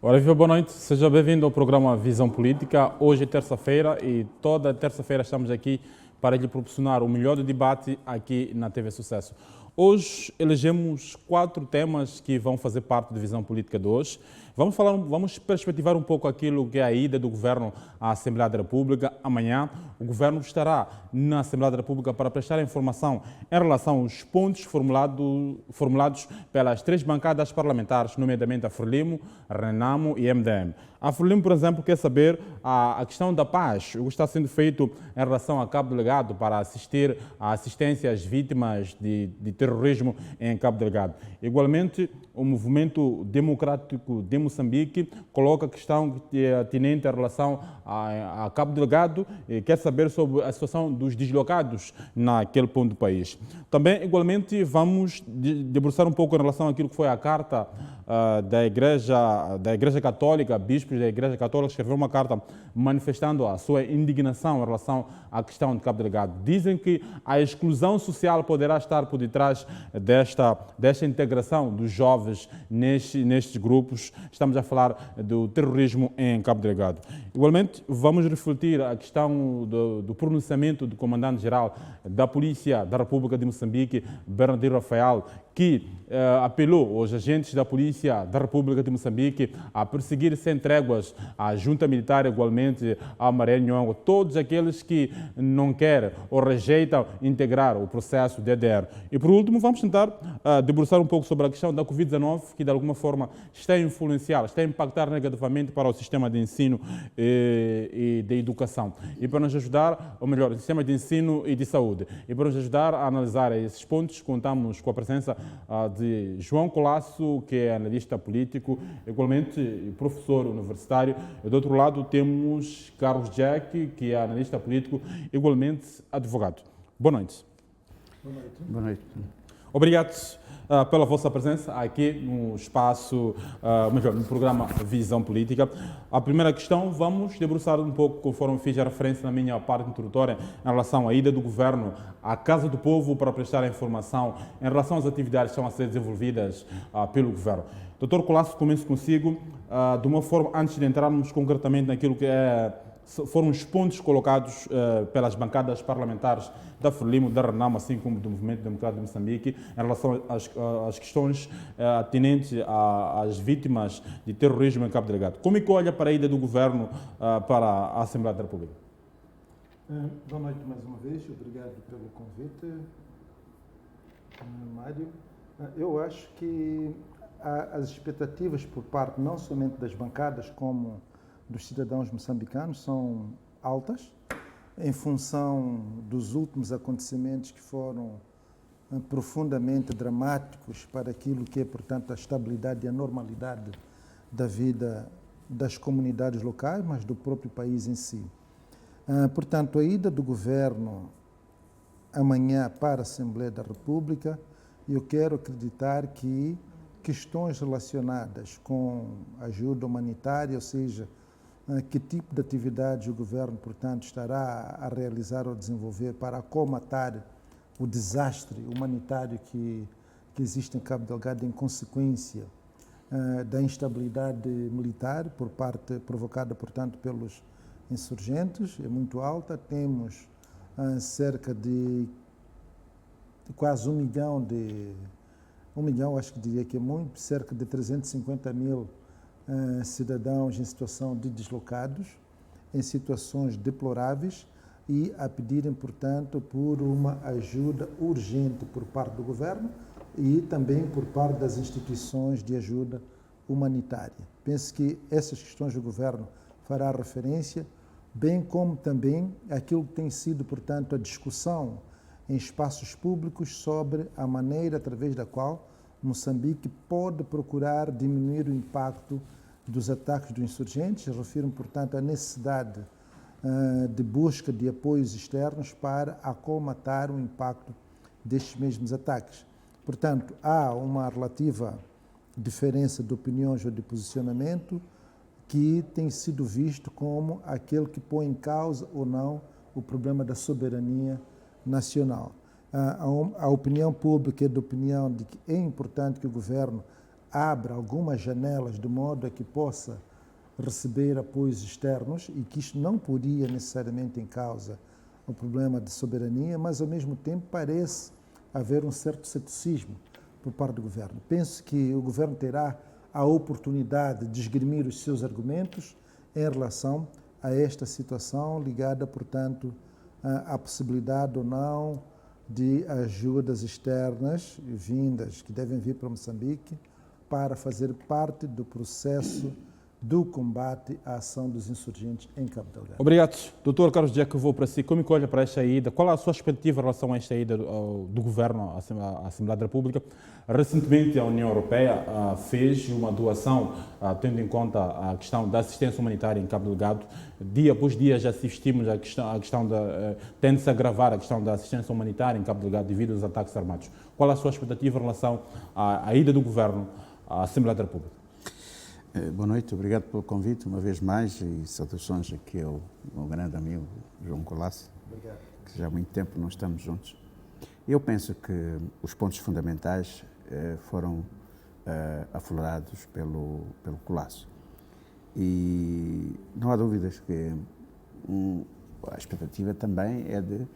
Ora, viva, boa noite, seja bem-vindo ao programa Visão Política. Hoje é terça-feira e toda terça-feira estamos aqui para lhe proporcionar o melhor do debate aqui na TV Sucesso. Hoje elegemos 4 temas que vão fazer parte da Visão Política de hoje. Vamos perspectivar um pouco aquilo que é a ida do Governo à Assembleia da República. Amanhã o Governo estará na Assembleia da República para prestar informação em relação aos pontos formulados pelas 3 bancadas parlamentares, nomeadamente a Frelimo, Renamo e MDM. A Frelimo, por exemplo, quer saber a questão da paz, o que está sendo feito em relação a Cabo Delgado para assistir à assistência às vítimas de terrorismo em Cabo Delgado. Igualmente, o Movimento Democrático de Moçambique coloca a questão atinente em relação a Cabo Delgado e quer saber sobre a situação dos deslocados naquele ponto do país. Também, igualmente, vamos debruçar um pouco em relação àquilo que foi a carta da Igreja Católica, bispos da Igreja Católica escreveram uma carta manifestando a sua indignação em relação à questão de Cabo Delgado. Dizem que a exclusão social poderá estar por detrás desta integração dos jovens nestes grupos. Estamos a falar do terrorismo em Cabo Delgado. Igualmente, vamos refletir a questão do pronunciamento do comandante-geral da Polícia da República de Moçambique, Bernardino Rafael, que apelou aos agentes da Polícia da República de Moçambique a perseguir sem tréguas a junta militar, igualmente a Maré Nhongo, todos aqueles que não querem ou rejeitam integrar o processo DDR. E por último, vamos tentar debruçar um pouco sobre a questão da Covid-19, que de alguma forma está a influenciar, está a impactar negativamente para o sistema de ensino e de educação. E para nos ajudar, ou melhor, o sistema de ensino e de saúde. E para nos ajudar a analisar esses pontos, contamos com a presença de João Colasso, que é analista político, igualmente professor universitário. E do outro lado temos Carlos Jack, que é analista político, igualmente advogado. Boa noite. Boa noite. Boa noite. Obrigado pela vossa presença aqui no espaço, no programa Visão Política. A primeira questão, vamos debruçar um pouco, conforme fiz a referência na minha parte introdutória, em relação à ida do Governo à Casa do Povo para prestar informação em relação às atividades que estão a ser desenvolvidas pelo Governo. Doutor Colasso, começo consigo, de uma forma, antes de entrarmos concretamente naquilo que foram os pontos colocados pelas bancadas parlamentares da Frelimo, da Renamo, assim como do Movimento Democrático de Moçambique, em relação às questões atinentes às vítimas de terrorismo em Cabo Delgado. Como é que olha para a ida do Governo para a Assembleia da República? Boa noite mais uma vez, obrigado pelo convite, Mário. Eu acho que as expectativas por parte não somente das bancadas, como dos cidadãos moçambicanos são altas, em função dos últimos acontecimentos que foram profundamente dramáticos para aquilo que é, portanto, a estabilidade e a normalidade da vida das comunidades locais, mas do próprio país em si. Portanto, a ida do Governo amanhã para a Assembleia da República, eu quero acreditar que questões relacionadas com ajuda humanitária, ou seja, que tipo de atividades o Governo, portanto, estará a realizar ou desenvolver para acomatar o desastre humanitário que existe em Cabo Delgado em consequência da instabilidade militar provocada, portanto, pelos insurgentes, é muito alta. Temos cerca de quase 1 milhão, acho que diria que é muito, cerca de 350 mil cidadãos em situação de deslocados, em situações deploráveis e a pedirem, portanto, por uma ajuda urgente por parte do Governo e também por parte das instituições de ajuda humanitária. Penso que essas questões o Governo fará referência, bem como também aquilo que tem sido, portanto, a discussão em espaços públicos sobre a maneira através da qual Moçambique pode procurar diminuir o impacto dos ataques dos insurgentes. Refiro-me, portanto, à necessidade de busca de apoios externos para acomatar o impacto destes mesmos ataques. Portanto, há uma relativa diferença de opiniões ou de posicionamento que tem sido visto como aquele que põe em causa ou não o problema da soberania nacional. A opinião pública é de opinião de que é importante que o Governo abra algumas janelas de modo a que possa receber apoios externos e que isto não poria necessariamente em causa o problema de soberania, mas ao mesmo tempo parece haver um certo ceticismo por parte do governo. Penso que o governo terá a oportunidade de esgrimir os seus argumentos em relação a esta situação ligada, portanto, à possibilidade ou não de ajudas externas vindas, que devem vir para Moçambique, para fazer parte do processo do combate à ação dos insurgentes em Cabo Delgado. Obrigado. Dr. Carlos Jack, vou para si. Como é que olha para esta ida? Qual é a sua expectativa em relação a esta ida do Governo à Assembleia da República? Recentemente, a União Europeia fez uma doação, tendo em conta a questão da assistência humanitária em Cabo Delgado. Dia após dia já assistimos a questão tende-se a agravar a questão da assistência humanitária em Cabo Delgado devido aos ataques armados. Qual é a sua expectativa em relação à ida do Governo à Assembleia da República? Boa noite, obrigado pelo convite uma vez mais e saudações aqui ao meu grande amigo João Colasso, que já há muito tempo não estamos juntos. Eu penso que os pontos fundamentais foram aflorados pelo Colasso e não há dúvidas que a expectativa também é de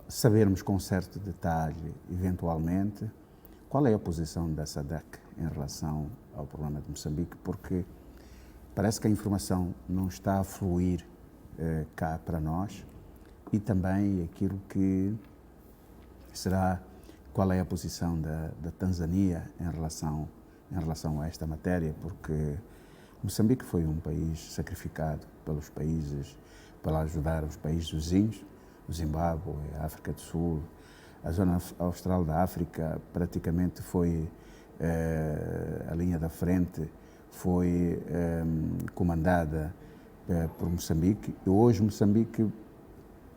sabermos com certo detalhe, eventualmente, qual é a posição da SADC em relação ao problema de Moçambique, porque parece que a informação não está a fluir cá para nós e também aquilo que será, qual é a posição da Tanzânia em relação a esta matéria, porque Moçambique foi um país sacrificado pelos países para ajudar os países vizinhos, o Zimbábue, a África do Sul, a zona austral da África praticamente foi a linha da frente, foi comandada por Moçambique e hoje Moçambique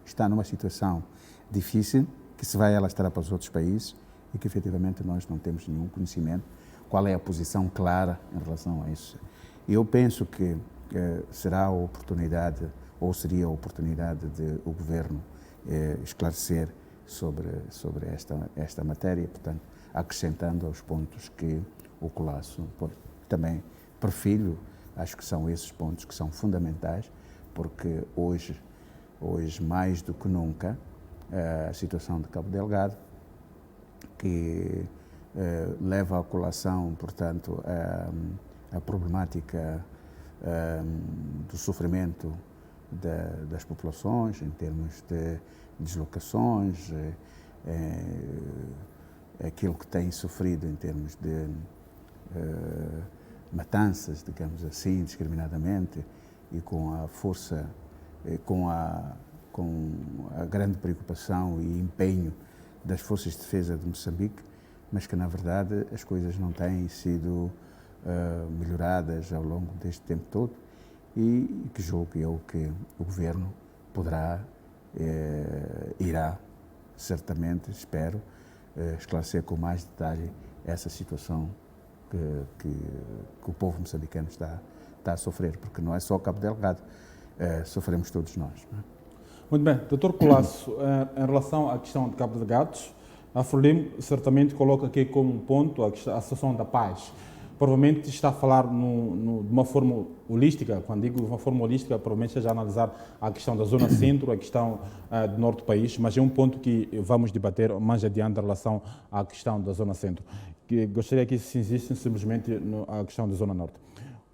está numa situação difícil que se vai alastrar para os outros países e que efetivamente nós não temos nenhum conhecimento qual é a posição clara em relação a isso. Eu penso que será a oportunidade ou seria a oportunidade de o Governo esclarecer sobre esta matéria, portanto, acrescentando aos pontos que o Colasso também perfilho, acho que são esses pontos que são fundamentais, porque hoje mais do que nunca, a situação de Cabo Delgado, que leva à colação, portanto, a problemática do sofrimento das populações, em termos de deslocações, aquilo que tem sofrido em termos de matanças, digamos assim, discriminadamente, e com a força, com a grande preocupação e empenho das forças de defesa de Moçambique, mas que, na verdade, as coisas não têm sido melhoradas ao longo deste tempo todo e que julgo eu que o Governo irá, certamente, espero, esclarecer com mais detalhe essa situação que o povo moçambicano está a sofrer, porque não é só Cabo Delgado, sofremos todos nós. Não é? Muito bem. Dr. Colasso, em relação à questão de Cabo Delgado, a Frelimo certamente coloca aqui como ponto a situação da paz. Provavelmente está a falar de uma forma holística. Quando digo de uma forma holística, provavelmente esteja a analisar a questão da zona centro, a questão do norte do país, mas é um ponto que vamos debater mais adiante em relação à questão da zona centro. Que gostaria que se insistisse simplesmente a questão da zona norte.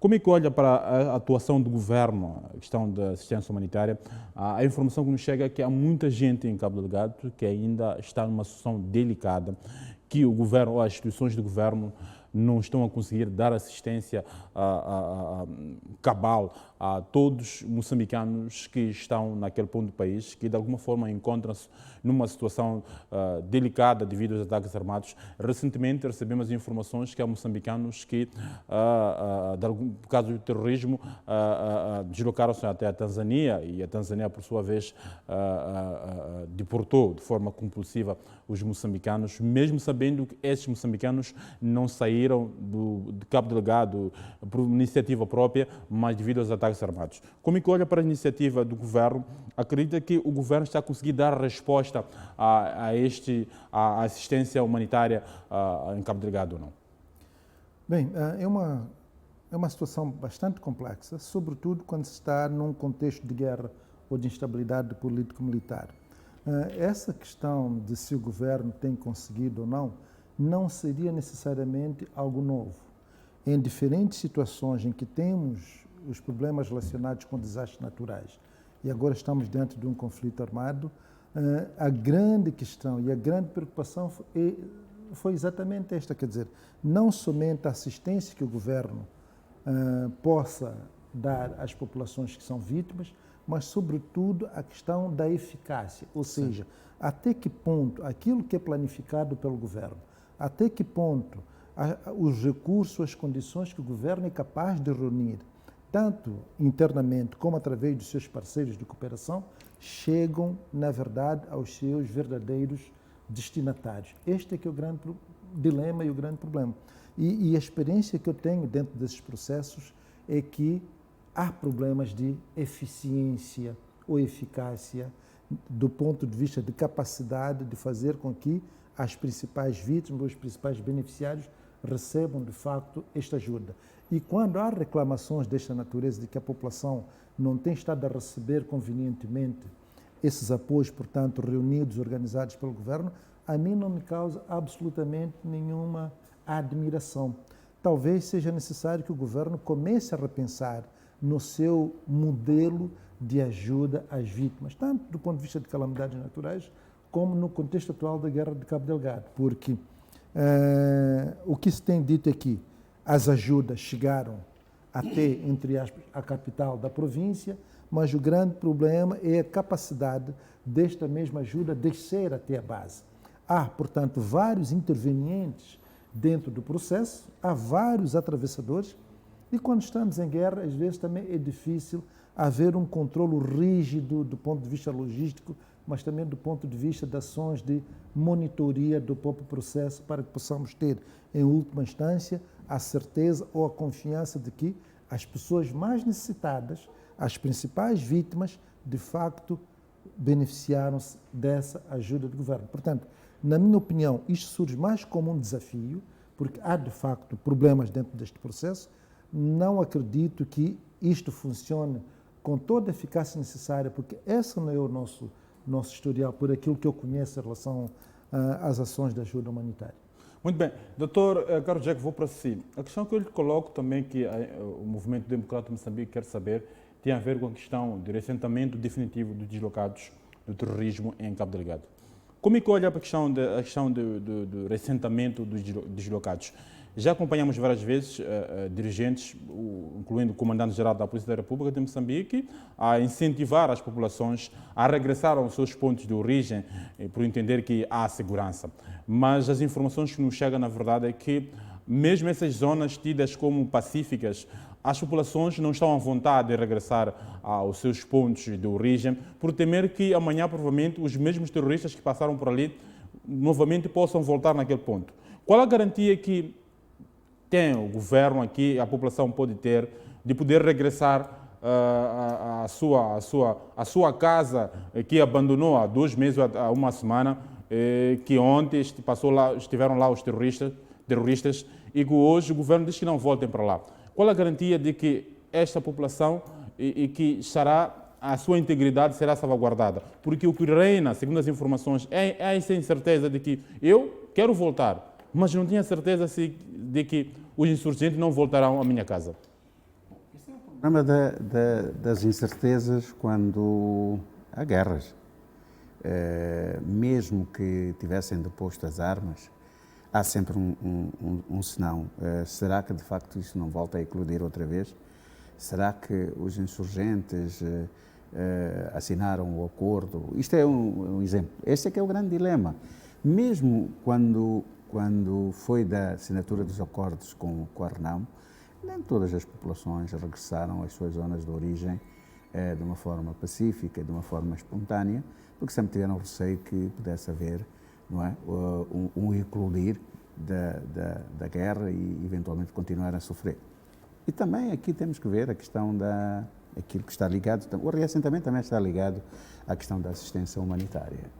Como é que olha para a atuação do governo, a questão da assistência humanitária? A informação que nos chega é que há muita gente em Cabo Delgado que ainda está numa situação delicada, que o governo ou as instituições do governo não estão a conseguir dar assistência cabal a todos os moçambicanos que estão naquele ponto do país, que de alguma forma encontram-se numa situação delicada devido aos ataques armados. Recentemente recebemos informações que há moçambicanos que, por causa do terrorismo, deslocaram-se até a Tanzânia e a Tanzânia, por sua vez, deportou de forma compulsiva os moçambicanos, mesmo sabendo que esses moçambicanos não saíram de Cabo Delgado por iniciativa própria, mas devido aos ataques armados. Como é que olha para a iniciativa do governo? Acredita que o governo está a conseguir dar resposta à assistência humanitária em Cabo Delgado ou não? Bem, é uma situação bastante complexa, sobretudo quando se está num contexto de guerra ou de instabilidade político-militar. Essa questão de se o governo tem conseguido ou não seria necessariamente algo novo. Em diferentes situações em que temos os problemas relacionados com desastres naturais e agora estamos diante de um conflito armado, a grande questão e a grande preocupação foi exatamente esta, quer dizer, não somente a assistência que o governo possa dar às populações que são vítimas, mas, sobretudo, a questão da eficácia, ou seja, até que ponto aquilo que é planificado pelo governo, até que ponto os recursos, as condições que o governo é capaz de reunir, tanto internamente como através dos seus parceiros de cooperação, chegam, na verdade, aos seus verdadeiros destinatários. Este é que é o grande dilema e o grande problema. E a experiência que eu tenho dentro desses processos é que há problemas de eficiência ou eficácia do ponto de vista de capacidade de fazer com que as principais vítimas, os principais beneficiários recebam, de facto, esta ajuda. E quando há reclamações desta natureza, de que a população não tem estado a receber convenientemente esses apoios, portanto, reunidos, organizados pelo governo, a mim não me causa absolutamente nenhuma admiração. Talvez seja necessário que o governo comece a repensar no seu modelo de ajuda às vítimas, tanto do ponto de vista de calamidades naturais, como no contexto atual da guerra de Cabo Delgado, porque o que se tem dito aqui, as ajudas chegaram até, entre aspas, a capital da província, mas o grande problema é a capacidade desta mesma ajuda descer até a base. Há, portanto, vários intervenientes dentro do processo, há vários atravessadores, e quando estamos em guerra, às vezes também é difícil haver um controlo rígido do ponto de vista logístico, mas também do ponto de vista de ações de monitoria do próprio processo, para que possamos ter, em última instância, a certeza ou a confiança de que as pessoas mais necessitadas, as principais vítimas, de facto, beneficiaram-se dessa ajuda do governo. Portanto, na minha opinião, isto surge mais como um desafio, porque há, de facto, problemas dentro deste processo. Não acredito que isto funcione com toda a eficácia necessária, porque esse não é o nosso historial, por aquilo que eu conheço em relação às ações de ajuda humanitária. Muito bem. Doutor Carlos Jack, vou para si. A questão que eu lhe coloco também, que o Movimento Democrático de Moçambique quer saber, tem a ver com a questão do assentamento definitivo dos deslocados do terrorismo em Cabo Delgado. Como é que olha para a questão do assentamento dos deslocados? Já acompanhamos várias vezes dirigentes, incluindo o Comandante-Geral da Polícia da República de Moçambique, a incentivar as populações a regressar aos seus pontos de origem, por entender que há segurança. Mas as informações que nos chegam, na verdade, é que mesmo essas zonas tidas como pacíficas, as populações não estão à vontade de regressar aos seus pontos de origem, por temer que amanhã, provavelmente, os mesmos terroristas que passaram por ali novamente possam voltar naquele ponto. Qual a garantia que tem o governo aqui, a população pode ter, de poder regressar à sua casa que abandonou há 2 meses, há uma semana, que ontem estiveram lá os terroristas e que hoje o governo diz que não voltem para lá? Qual a garantia de que esta população e que a sua integridade será salvaguardada? Porque o que reina, segundo as informações, é essa incerteza de que eu quero voltar, mas não tinha certeza de que os insurgentes não voltarão à minha casa. Isso é o problema das incertezas quando há guerras. Mesmo que tivessem deposto as armas, há sempre um senão. Será que de facto isso não volta a eclodir outra vez? Será que os insurgentes assinaram o acordo? Isto é um exemplo. Este é que é o grande dilema. Mesmo quando foi da assinatura dos acordos com a Renamo, nem todas as populações regressaram às suas zonas de origem de uma forma pacífica, de uma forma espontânea, porque sempre tiveram receio que pudesse haver, não é, um eclodir da guerra e eventualmente continuar a sofrer. E também aqui temos que ver a questão aquilo que está ligado, o reassentamento também está ligado à questão da assistência humanitária.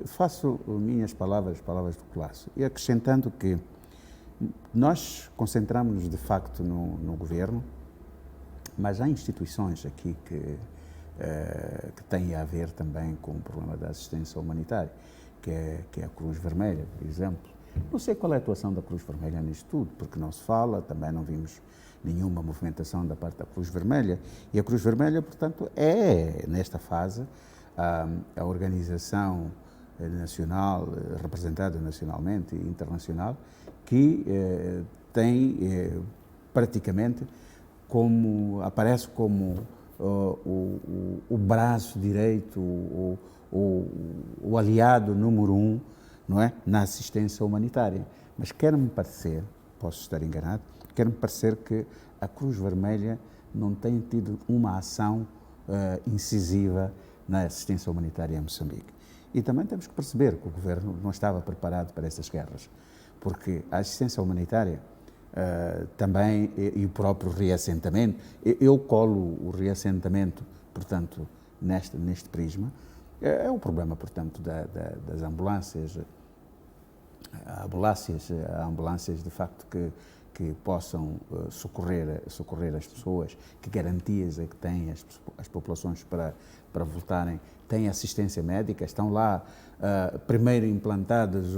faço minhas palavras do Colasso, e acrescentando que nós concentramos-nos de facto no governo, mas há instituições aqui que têm a ver também com o problema da assistência humanitária, que é a Cruz Vermelha, por exemplo. Não sei qual é a atuação da Cruz Vermelha nisto tudo, porque não se fala, também não vimos nenhuma movimentação da parte da Cruz Vermelha, e a Cruz Vermelha, portanto, é, nesta fase, a organização nacional, representada nacionalmente e internacional, que tem praticamente aparece como o braço direito, o aliado número 1, não é, na assistência humanitária. Mas quer-me parecer, posso estar enganado, quer-me parecer que a Cruz Vermelha não tem tido uma ação incisiva na assistência humanitária em Moçambique. E também temos que perceber que o governo não estava preparado para essas guerras, porque a assistência humanitária também, e o próprio reassentamento, eu colo o reassentamento, portanto, neste prisma, é o problema, portanto, das ambulâncias, ambulâncias de facto que possam socorrer as pessoas, que garantias é que têm as populações para voltarem, têm assistência médica, estão lá primeiro implantadas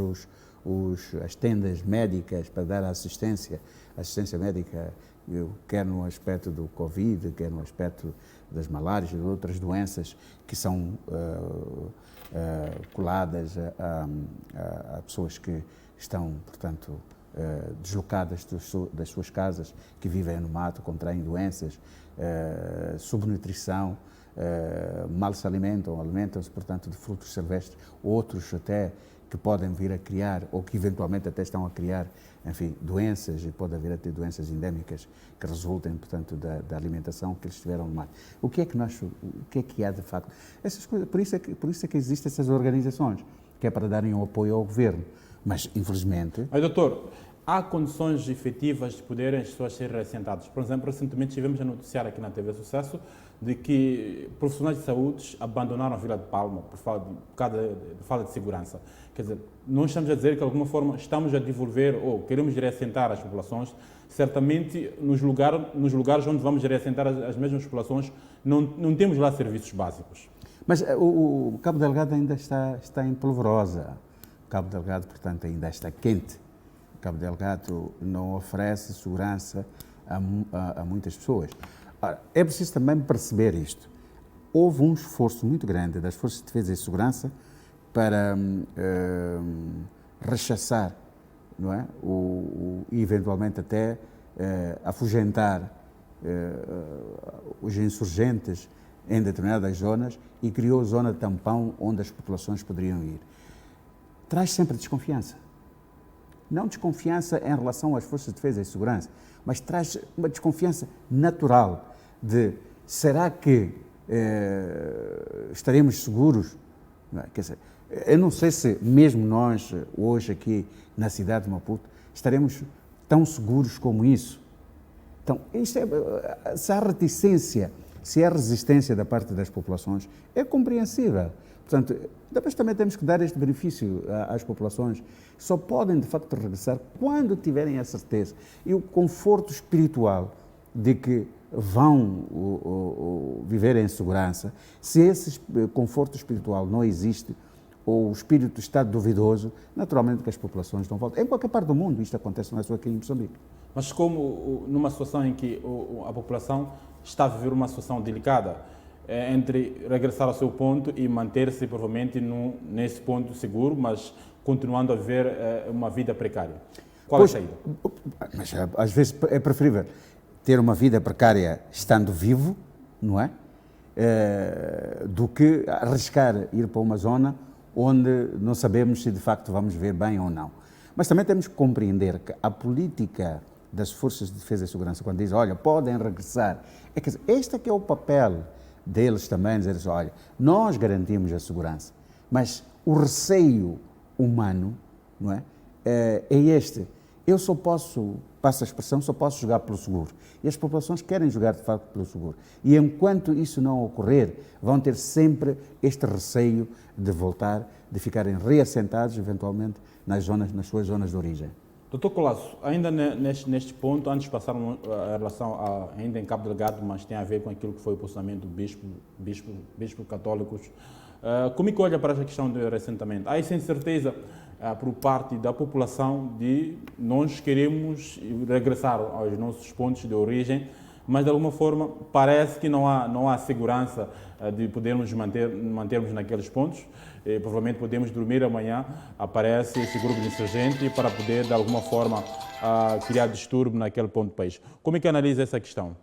as tendas médicas para dar assistência médica, quer no aspecto do Covid, quer no aspecto das malárias e de outras doenças que são coladas a pessoas que estão, portanto, deslocadas das suas casas, que vivem no mato, contraem doenças, subnutrição, mal se alimentam-se, portanto, de frutos silvestres, outros até que podem vir a criar, ou que eventualmente até estão a criar, enfim, doenças, e pode haver até doenças endémicas que resultem, portanto, da alimentação que eles tiveram no mar. O que é que há de facto? Essas coisas, por isso é que existem essas organizações, que é para darem um apoio ao governo. Mas, infelizmente... Mas, doutor, há condições efetivas de poderem as pessoas serem reassentadas? Por exemplo, recentemente estivemos a noticiar aqui na TV Sucesso de que profissionais de saúde abandonaram a Vila de Palma por causa de falta de segurança. Quer dizer, nós estamos a dizer que, de alguma forma, estamos a devolver ou queremos reassentar as populações. Certamente, nos lugares onde vamos reassentar as mesmas populações, não temos lá serviços básicos. Mas o Cabo Delgado ainda está em polvorosa. O Cabo Delgado, portanto, ainda está quente. O Cabo Delgado não oferece segurança a muitas pessoas. Ora, é preciso também perceber isto. Houve um esforço muito grande das Forças de Defesa e Segurança para rechaçar, não é? E eventualmente até afugentar os insurgentes em determinadas zonas, e criou zona tampão onde as populações poderiam ir. Traz sempre desconfiança. Não desconfiança em relação às Forças de Defesa e Segurança, mas traz uma desconfiança natural de será que estaremos seguros? Quer dizer, eu não sei se mesmo nós, hoje aqui na cidade de Maputo, estaremos tão seguros como isso. Então, se há reticência, se há resistência da parte das populações, é compreensível. Portanto, depois também temos que dar este benefício às populações. Só podem, de facto, regressar quando tiverem a certeza e o conforto espiritual de que vão viver em segurança. Se esse conforto espiritual não existe, ou o espírito está duvidoso, naturalmente que as populações não voltam. Em qualquer parte do mundo isto acontece, não é só aqui em Moçambique. Mas como numa situação em que a população está a viver uma situação delicada, entre regressar ao seu ponto e manter-se provavelmente nesse ponto seguro, mas continuando a viver uma vida precária. Qual é a saída? Mas às vezes é preferível ter uma vida precária estando vivo, não é? Do que arriscar ir para uma zona onde não sabemos se de facto vamos ver bem ou não. Mas também temos que compreender que a política das Forças de Defesa e Segurança, quando diz, olha, podem regressar, é que este é que é o papel deles também, dizer assim, olha, nós garantimos a segurança, mas o receio humano, não é? É este. Eu só posso, passo a expressão, só posso jogar pelo seguro. E as populações querem jogar, de facto, pelo seguro. E enquanto isso não ocorrer, vão ter sempre este receio de voltar, de ficarem reassentados, eventualmente, nas suas zonas de origem. Doutor Colasso, ainda neste ponto, antes de passar a relação ainda em Cabo Delgado, mas tem a ver com aquilo que foi o posicionamento do bispo católicos, como é que olha para essa questão do reassentamento? Há essa incerteza por parte da população de nós queremos regressar aos nossos pontos de origem, mas de alguma forma parece que não há segurança de podermos mantermos naqueles pontos. Provavelmente podemos dormir amanhã, aparece esse grupo de insurgentes para poder de alguma forma criar distúrbio naquele ponto do país. Como é que analisa essa questão?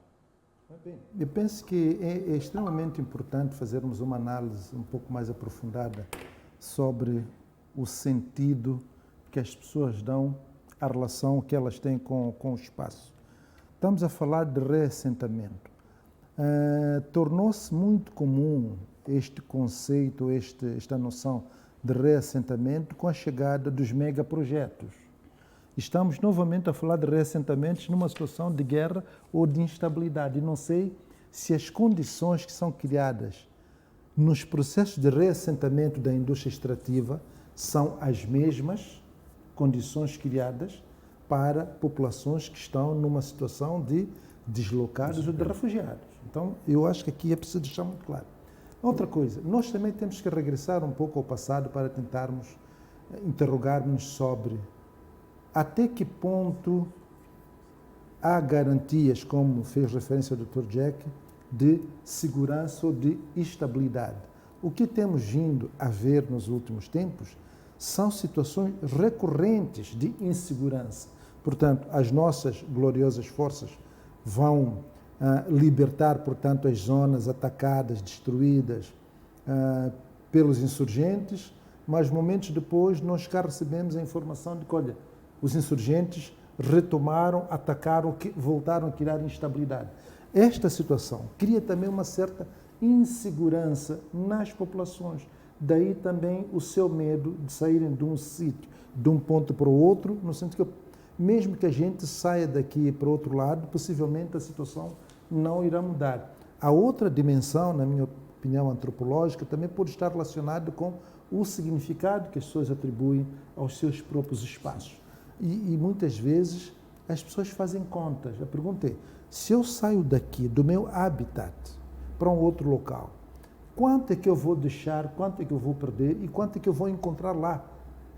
Eu penso que é extremamente importante fazermos uma análise um pouco mais aprofundada sobre o sentido que as pessoas dão à relação que elas têm com o espaço. Estamos a falar de reassentamento. Tornou-se muito comum este conceito, esta noção de reassentamento com a chegada dos megaprojetos. Estamos novamente a falar de reassentamentos numa situação de guerra ou de instabilidade. E não sei se as condições que são criadas nos processos de reassentamento da indústria extrativa são as mesmas condições criadas para populações que estão numa situação de deslocados ou de refugiados. Então, eu acho que aqui é preciso deixar muito claro. Outra coisa, nós também temos que regressar um pouco ao passado para tentarmos interrogar-nos sobre até que ponto há garantias, como fez referência o Dr. Jack, de segurança ou de estabilidade. O que temos vindo a ver nos últimos tempos são situações recorrentes de insegurança. Portanto, as nossas gloriosas forças vão libertar, portanto, as zonas atacadas, destruídas pelos insurgentes, mas momentos depois nós cá recebemos a informação de que, olha, os insurgentes retomaram, atacaram, voltaram a criar instabilidade. Esta situação cria também uma certa insegurança nas populações. Daí também o seu medo de saírem de um sítio, de um ponto para o outro, no sentido que, mesmo que a gente saia daqui para o outro lado, possivelmente a situação não irá mudar. A outra dimensão, na minha opinião antropológica, também pode estar relacionada com o significado que as pessoas atribuem aos seus próprios espaços. E muitas vezes as pessoas fazem contas. A pergunta é, se eu saio daqui, do meu habitat, para um outro local, quanto é que eu vou deixar, quanto é que eu vou perder e quanto é que eu vou encontrar lá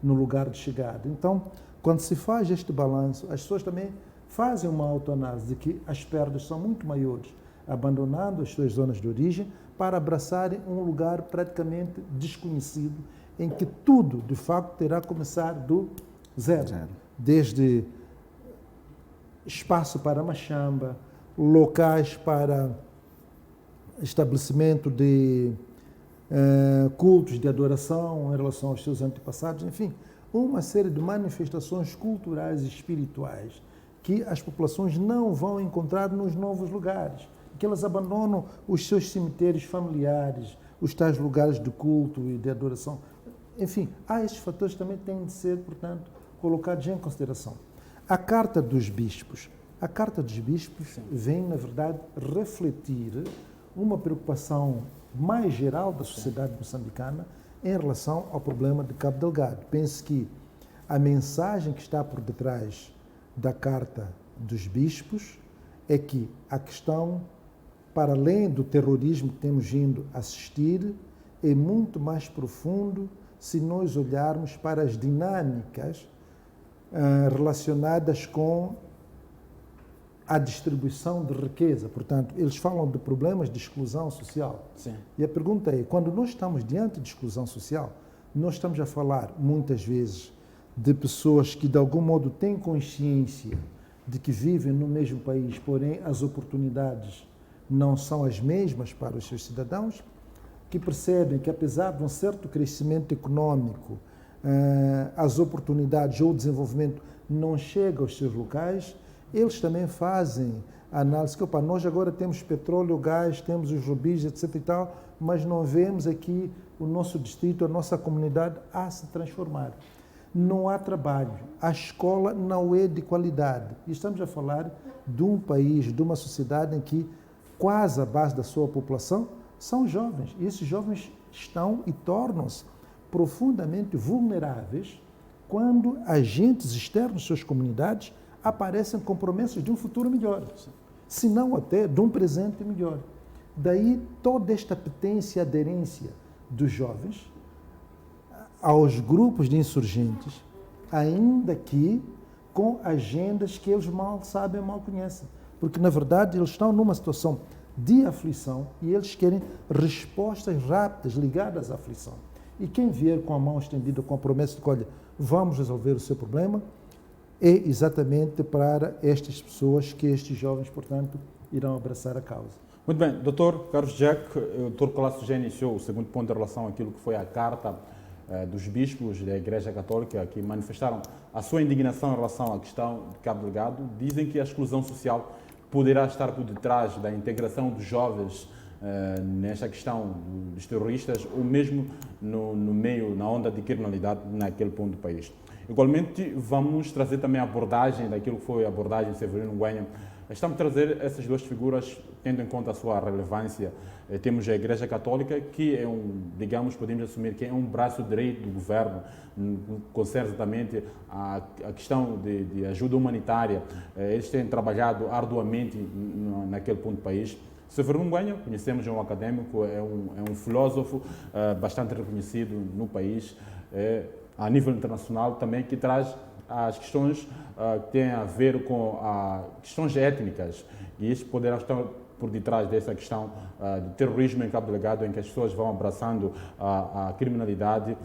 no lugar de chegada? Então, quando se faz este balanço, as pessoas também fazem uma autoanálise de que as perdas são muito maiores, abandonando as suas zonas de origem para abraçarem um lugar praticamente desconhecido, em que tudo, de facto, terá que começar do zero. Desde espaço para machamba, locais para estabelecimento de cultos de adoração em relação aos seus antepassados, enfim, uma série de manifestações culturais e espirituais que as populações não vão encontrar nos novos lugares, que elas abandonam os seus cemitérios familiares, os tais lugares de culto e de adoração. Enfim, há estes fatores que também têm de ser, portanto, colocados em consideração. A Carta dos Bispos. A Carta dos Bispos vem, na verdade, refletir uma preocupação mais geral da sociedade moçambicana em relação ao problema de Cabo Delgado. Penso que a mensagem que está por detrás da Carta dos Bispos é que a questão, para além do terrorismo que temos vindo a assistir, é muito mais profundo se nós olharmos para as dinâmicas relacionadas com a distribuição de riqueza. Portanto, eles falam de problemas de exclusão social. Sim. E a pergunta é, quando nós estamos diante de exclusão social, nós estamos a falar, muitas vezes, de pessoas que, de algum modo, têm consciência de que vivem no mesmo país, porém as oportunidades não são as mesmas para os seus cidadãos, que percebem que, apesar de um certo crescimento econômico, as oportunidades ou o desenvolvimento não chegam aos seus locais. Eles também fazem a análise que, opa, nós agora temos petróleo, gás, temos os rubis, etc. e tal, mas não vemos aqui o nosso distrito, a nossa comunidade a se transformar. não há trabalho, a escola não é de qualidade. E estamos a falar de um país, de uma sociedade em que quase a base da sua população são jovens. E esses jovens estão e tornam-se profundamente vulneráveis quando agentes externos de suas comunidades aparecem com promessas de um futuro melhor, se não até de um presente melhor. Daí toda esta apetência e aderência dos jovens aos grupos de insurgentes, ainda que com agendas que eles mal sabem, mal conhecem. Porque, na verdade, eles estão numa situação de aflição e eles querem respostas rápidas ligadas à aflição. E quem vier com a mão estendida, com a promessa de que, olha, vamos resolver o seu problema, é exatamente para estas pessoas que estes jovens, portanto, irão abraçar a causa. Muito bem, Dr. Carlos Jack, o Dr. Colasso já iniciou o segundo ponto em relação àquilo que foi a carta dos bispos da Igreja Católica que manifestaram a sua indignação em relação à questão de Cabo Delgado. Dizem que a exclusão social poderá estar por detrás da integração dos jovens nesta questão dos terroristas ou mesmo no meio, na onda de criminalidade naquele ponto do país. Igualmente, vamos trazer também a abordagem daquilo que foi a abordagem de Severino Nguema. Estamos a trazer essas duas figuras, tendo em conta a sua relevância. Temos a Igreja Católica, que é digamos, podemos assumir que é um braço direito do governo, concerne exatamente a questão de ajuda humanitária. Eles têm trabalhado arduamente naquele ponto do país. Severino Nguema, conhecemos, é um académico, é um filósofo bastante reconhecido no país, a nível internacional também, que traz as questões que têm a ver com questões étnicas, e isso poderá estar por detrás dessa questão de terrorismo em Cabo Delgado, em que as pessoas vão abraçando a criminalidade,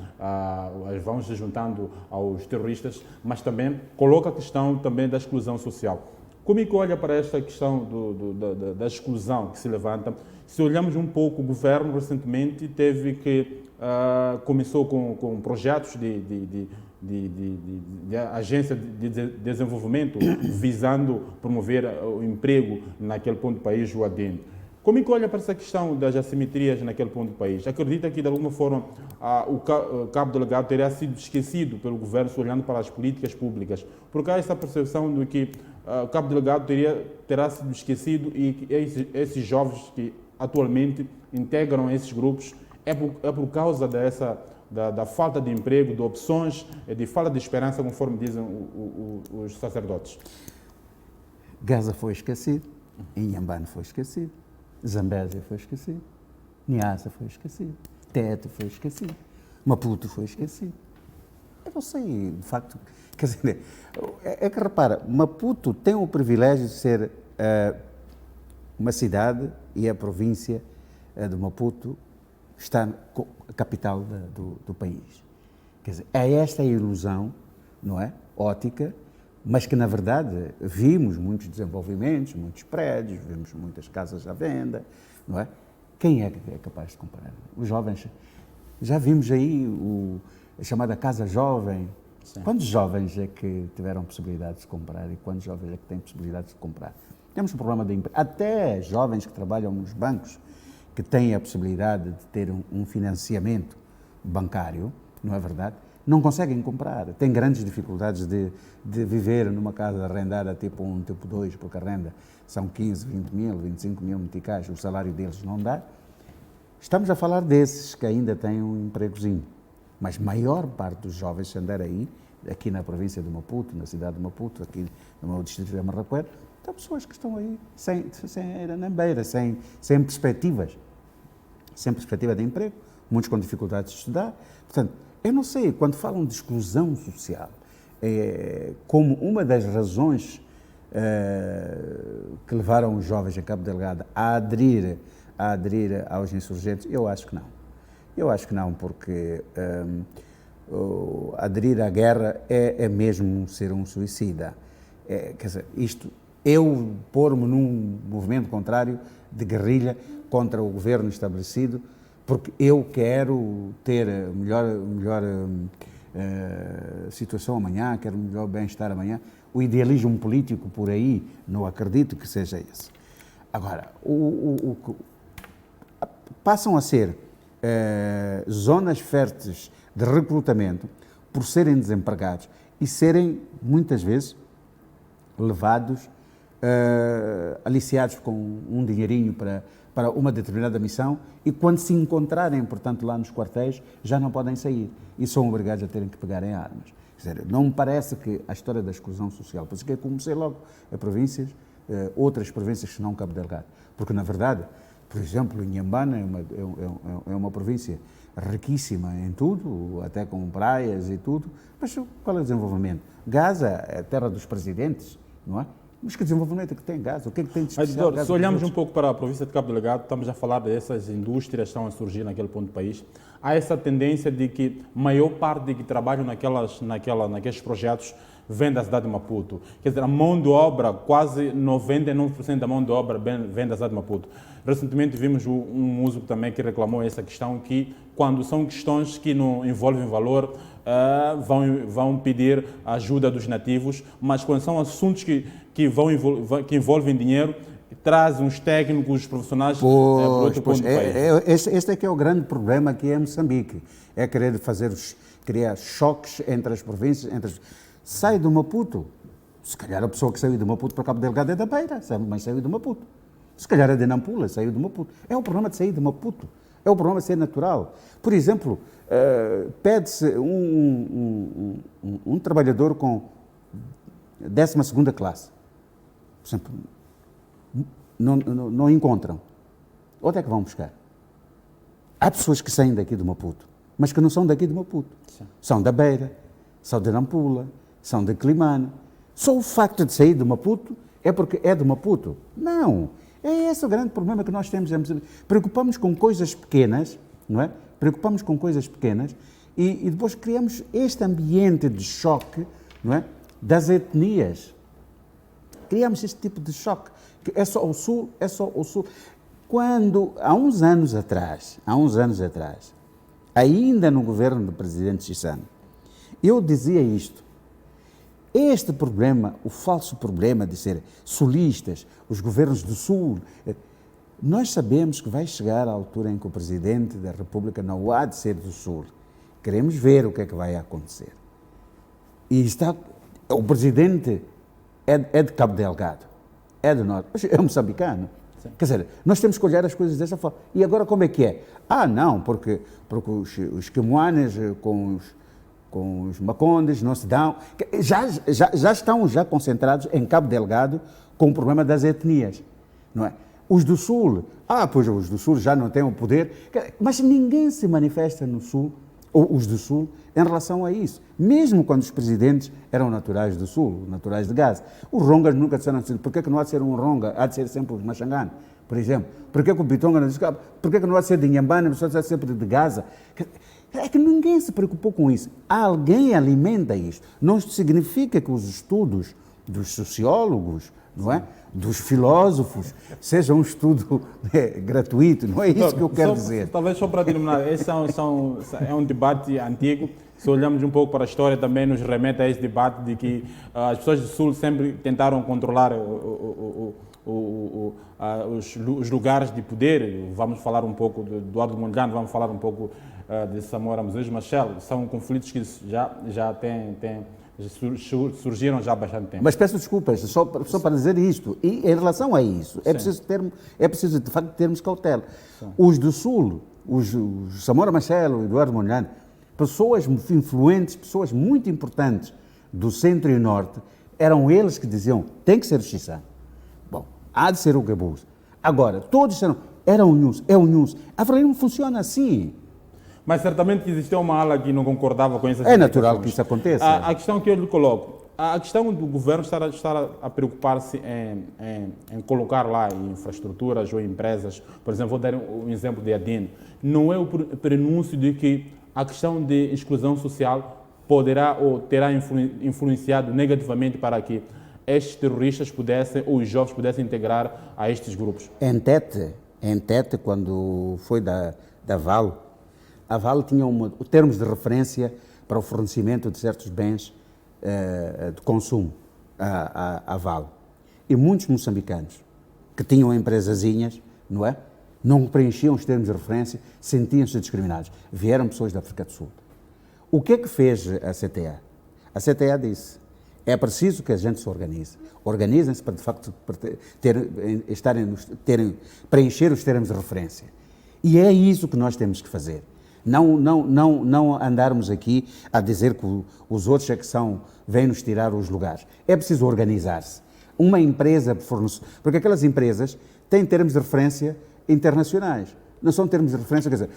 vão se juntando aos terroristas, mas também coloca a questão também da exclusão social. Como é que olha para esta questão da exclusão que se levanta? Se olhamos um pouco, o governo recentemente começou com projetos de agência de desenvolvimento visando promover o emprego naquele ponto do país, o ADEN. Como é que olha para essa questão das assimetrias naquele ponto do país? Acredita que, de alguma forma, o Cabo Delgado teria sido esquecido pelo governo, olhando para as políticas públicas? Porque há essa percepção de que o Cabo Delgado terá sido esquecido e que esses jovens que atualmente integram esses grupos é por causa da falta de emprego, de opções, de falta de esperança, conforme dizem os sacerdotes. Gaza foi esquecido, Inhambane foi esquecido, Zambésia foi esquecido, Niassa foi esquecido, Tete foi esquecido, Maputo foi esquecido. Eu não sei, de facto, quer dizer, é que repara, Maputo tem o privilégio de ser uma cidade e a província de Maputo está a capital do país. Quer dizer, é esta a ilusão, não é? Ótica, mas que na verdade vimos muitos desenvolvimentos, muitos prédios, vimos muitas casas à venda, não é? Quem é que é capaz de comprar? Os jovens, já vimos aí a chamada Casa Jovem. Sim. Quantos jovens é que tiveram possibilidade de comprar e quantos jovens é que têm possibilidade de comprar? Temos um problema de emprego. Até jovens que trabalham nos bancos, que têm a possibilidade de ter um financiamento bancário, não é verdade? Não conseguem comprar, têm grandes dificuldades de viver numa casa arrendada tipo 1, tipo 2, porque a renda são 15, 20 mil, 25 mil meticais, o salário deles não dá. Estamos a falar desses que ainda têm um empregozinho, mas maior parte dos jovens, se andar aí, aqui na província de Maputo, na cidade de Maputo, aqui no meu distrito de Amarraquer, há pessoas que estão aí sem na beira, sem perspectivas, sem perspectiva de emprego, muitos com dificuldades de estudar. Portanto, eu não sei, quando falam de exclusão social, como uma das razões que levaram os jovens em Cabo Delgado a aderir aos insurgentes, eu acho que não. Eu acho que não, porque aderir à guerra é mesmo ser um suicida. Quer dizer, eu pôr-me num movimento contrário de guerrilha contra o governo estabelecido, porque eu quero ter melhor situação amanhã, quero melhor bem-estar amanhã. O idealismo político por aí, não acredito que seja esse. Agora, passam a ser zonas férteis de recrutamento por serem desempregados e serem, muitas vezes, levados, aliciados com um dinheirinho para uma determinada missão e quando se encontrarem, portanto, lá nos quartéis, já não podem sair e são obrigados a terem que pegar em armas. Quer dizer, não me parece que a história da exclusão social, por isso que eu comecei logo a províncias, outras províncias que não Cabo Delgado, porque na verdade, por exemplo, Inhambane é uma província riquíssima em tudo, até com praias e tudo, mas qual é o desenvolvimento? Gaza é a terra dos presidentes, não é? Mas que desenvolvimento é que tem Gaza? O que é que tem de especial? Se olharmos um pouco para a província de Cabo Delgado, estamos a falar dessas indústrias que estão a surgir naquele ponto do país. Há essa tendência de que a maior parte de que trabalham naqueles projetos vem da cidade de Maputo. Quer dizer, a mão de obra, quase 99% da mão de obra vem da cidade de Maputo. Recentemente vimos um músico também que reclamou essa questão, que quando são questões que não envolvem valor, vão pedir a ajuda dos nativos, mas quando são assuntos que envolvem dinheiro, trazem os técnicos, os profissionais para outro ponto do país. Este é que é o grande problema aqui em Moçambique, é querer criar choques entre as províncias, sai do Maputo, se calhar a pessoa que saiu do Maputo para Cabo Delgado é da Beira, mas saiu do Maputo. Se calhar é de Nampula, saiu do Maputo. É o problema de sair do Maputo, é o problema de ser natural. Por exemplo, pede-se um trabalhador com 12ª classe, por exemplo, não encontram. Onde é que vão buscar? Há pessoas que saem daqui do Maputo, mas que não são daqui do Maputo. Sim. São da Beira, são de Nampula, são de Climane. Só o facto de sair do Maputo é porque é do Maputo. Não. É esse o grande problema que nós temos. Preocupamos com coisas pequenas, não é? Preocupamos com coisas pequenas e depois criamos este ambiente de choque, não é? Das etnias. Criamos este tipo de choque. Que é só o Sul, é só o Sul. Quando, há uns anos atrás, ainda no governo do presidente Chissano, eu dizia isto. Este problema, o falso problema de ser sulistas, os governos do Sul, nós sabemos que vai chegar a altura em que o Presidente da República não há de ser do Sul. Queremos ver o que é que vai acontecer. E o Presidente é de Cabo Delgado, é do Norte, é moçambicano. Sim. Quer dizer, nós temos que olhar as coisas dessa forma. E agora como é que é? Não, porque os quimoanes com os macondes não se dão, já estão concentrados em Cabo Delgado com o problema das etnias, não é? Os do Sul, pois os do Sul já não têm o poder, mas ninguém se manifesta no Sul, ou os do Sul, em relação a isso. Mesmo quando os presidentes eram naturais do Sul, naturais de Gaza. Os rongas nunca disseram assim, por que não há de ser um ronga, há de ser sempre os Machangane, por exemplo? Por que o Bitonga não diz, por que não há de ser de Inhambane, não há de ser sempre de Gaza? É que ninguém se preocupou com isso. Alguém alimenta isto. Não significa que os estudos dos sociólogos, não é? Dos filósofos, sejam um estudo gratuito. Não é isso que eu quero dizer. Talvez só para terminar, esse é um debate antigo. Se olharmos um pouco para a história, também nos remete a esse debate de que as pessoas do Sul sempre tentaram controlar os lugares de poder. Vamos falar um pouco de Eduardo Mondlane, vamos falar um pouco de Samora Moses Machel. São conflitos que surgiram já há bastante tempo. Mas peço desculpas, só para dizer isto. E em relação a isso, é preciso de facto termos cautela. Sim. Os do Sul, os Samora Machel, o Eduardo Mondlane, pessoas influentes, pessoas muito importantes do Centro e Norte, eram eles que diziam, tem que ser o Chissano. Bom, há de ser o Gabuz. Agora, todos disseram, era o Nhus, é o Nhus. A verdade não funciona assim. Mas certamente existia uma ala que não concordava com essas É natural que isso aconteça. A questão que eu lhe coloco, a questão do governo estar a preocupar-se em colocar lá infraestruturas ou empresas, por exemplo, vou dar um exemplo de Adine, não é o prenúncio de que a questão de exclusão social poderá ou terá influenciado negativamente para que estes terroristas pudessem, ou os jovens pudessem integrar a estes grupos? Em Tete, quando foi da Vale, a Vale tinha termos de referência para o fornecimento de certos bens de consumo, a Vale. E muitos moçambicanos que tinham empresazinhas, não é? Não preenchiam os termos de referência, sentiam-se discriminados. Vieram pessoas da África do Sul. O que é que fez a CTA? A CTA disse, é preciso que a gente se organize. Organizem-se para, de facto, preencher os termos de referência. E é isso que nós temos que fazer. Não andarmos aqui a dizer que os outros é que vêm nos tirar os lugares. É preciso organizar-se. Uma empresa fornecedora, porque aquelas empresas têm termos de referência internacionais. Não são termos de referência, quer dizer,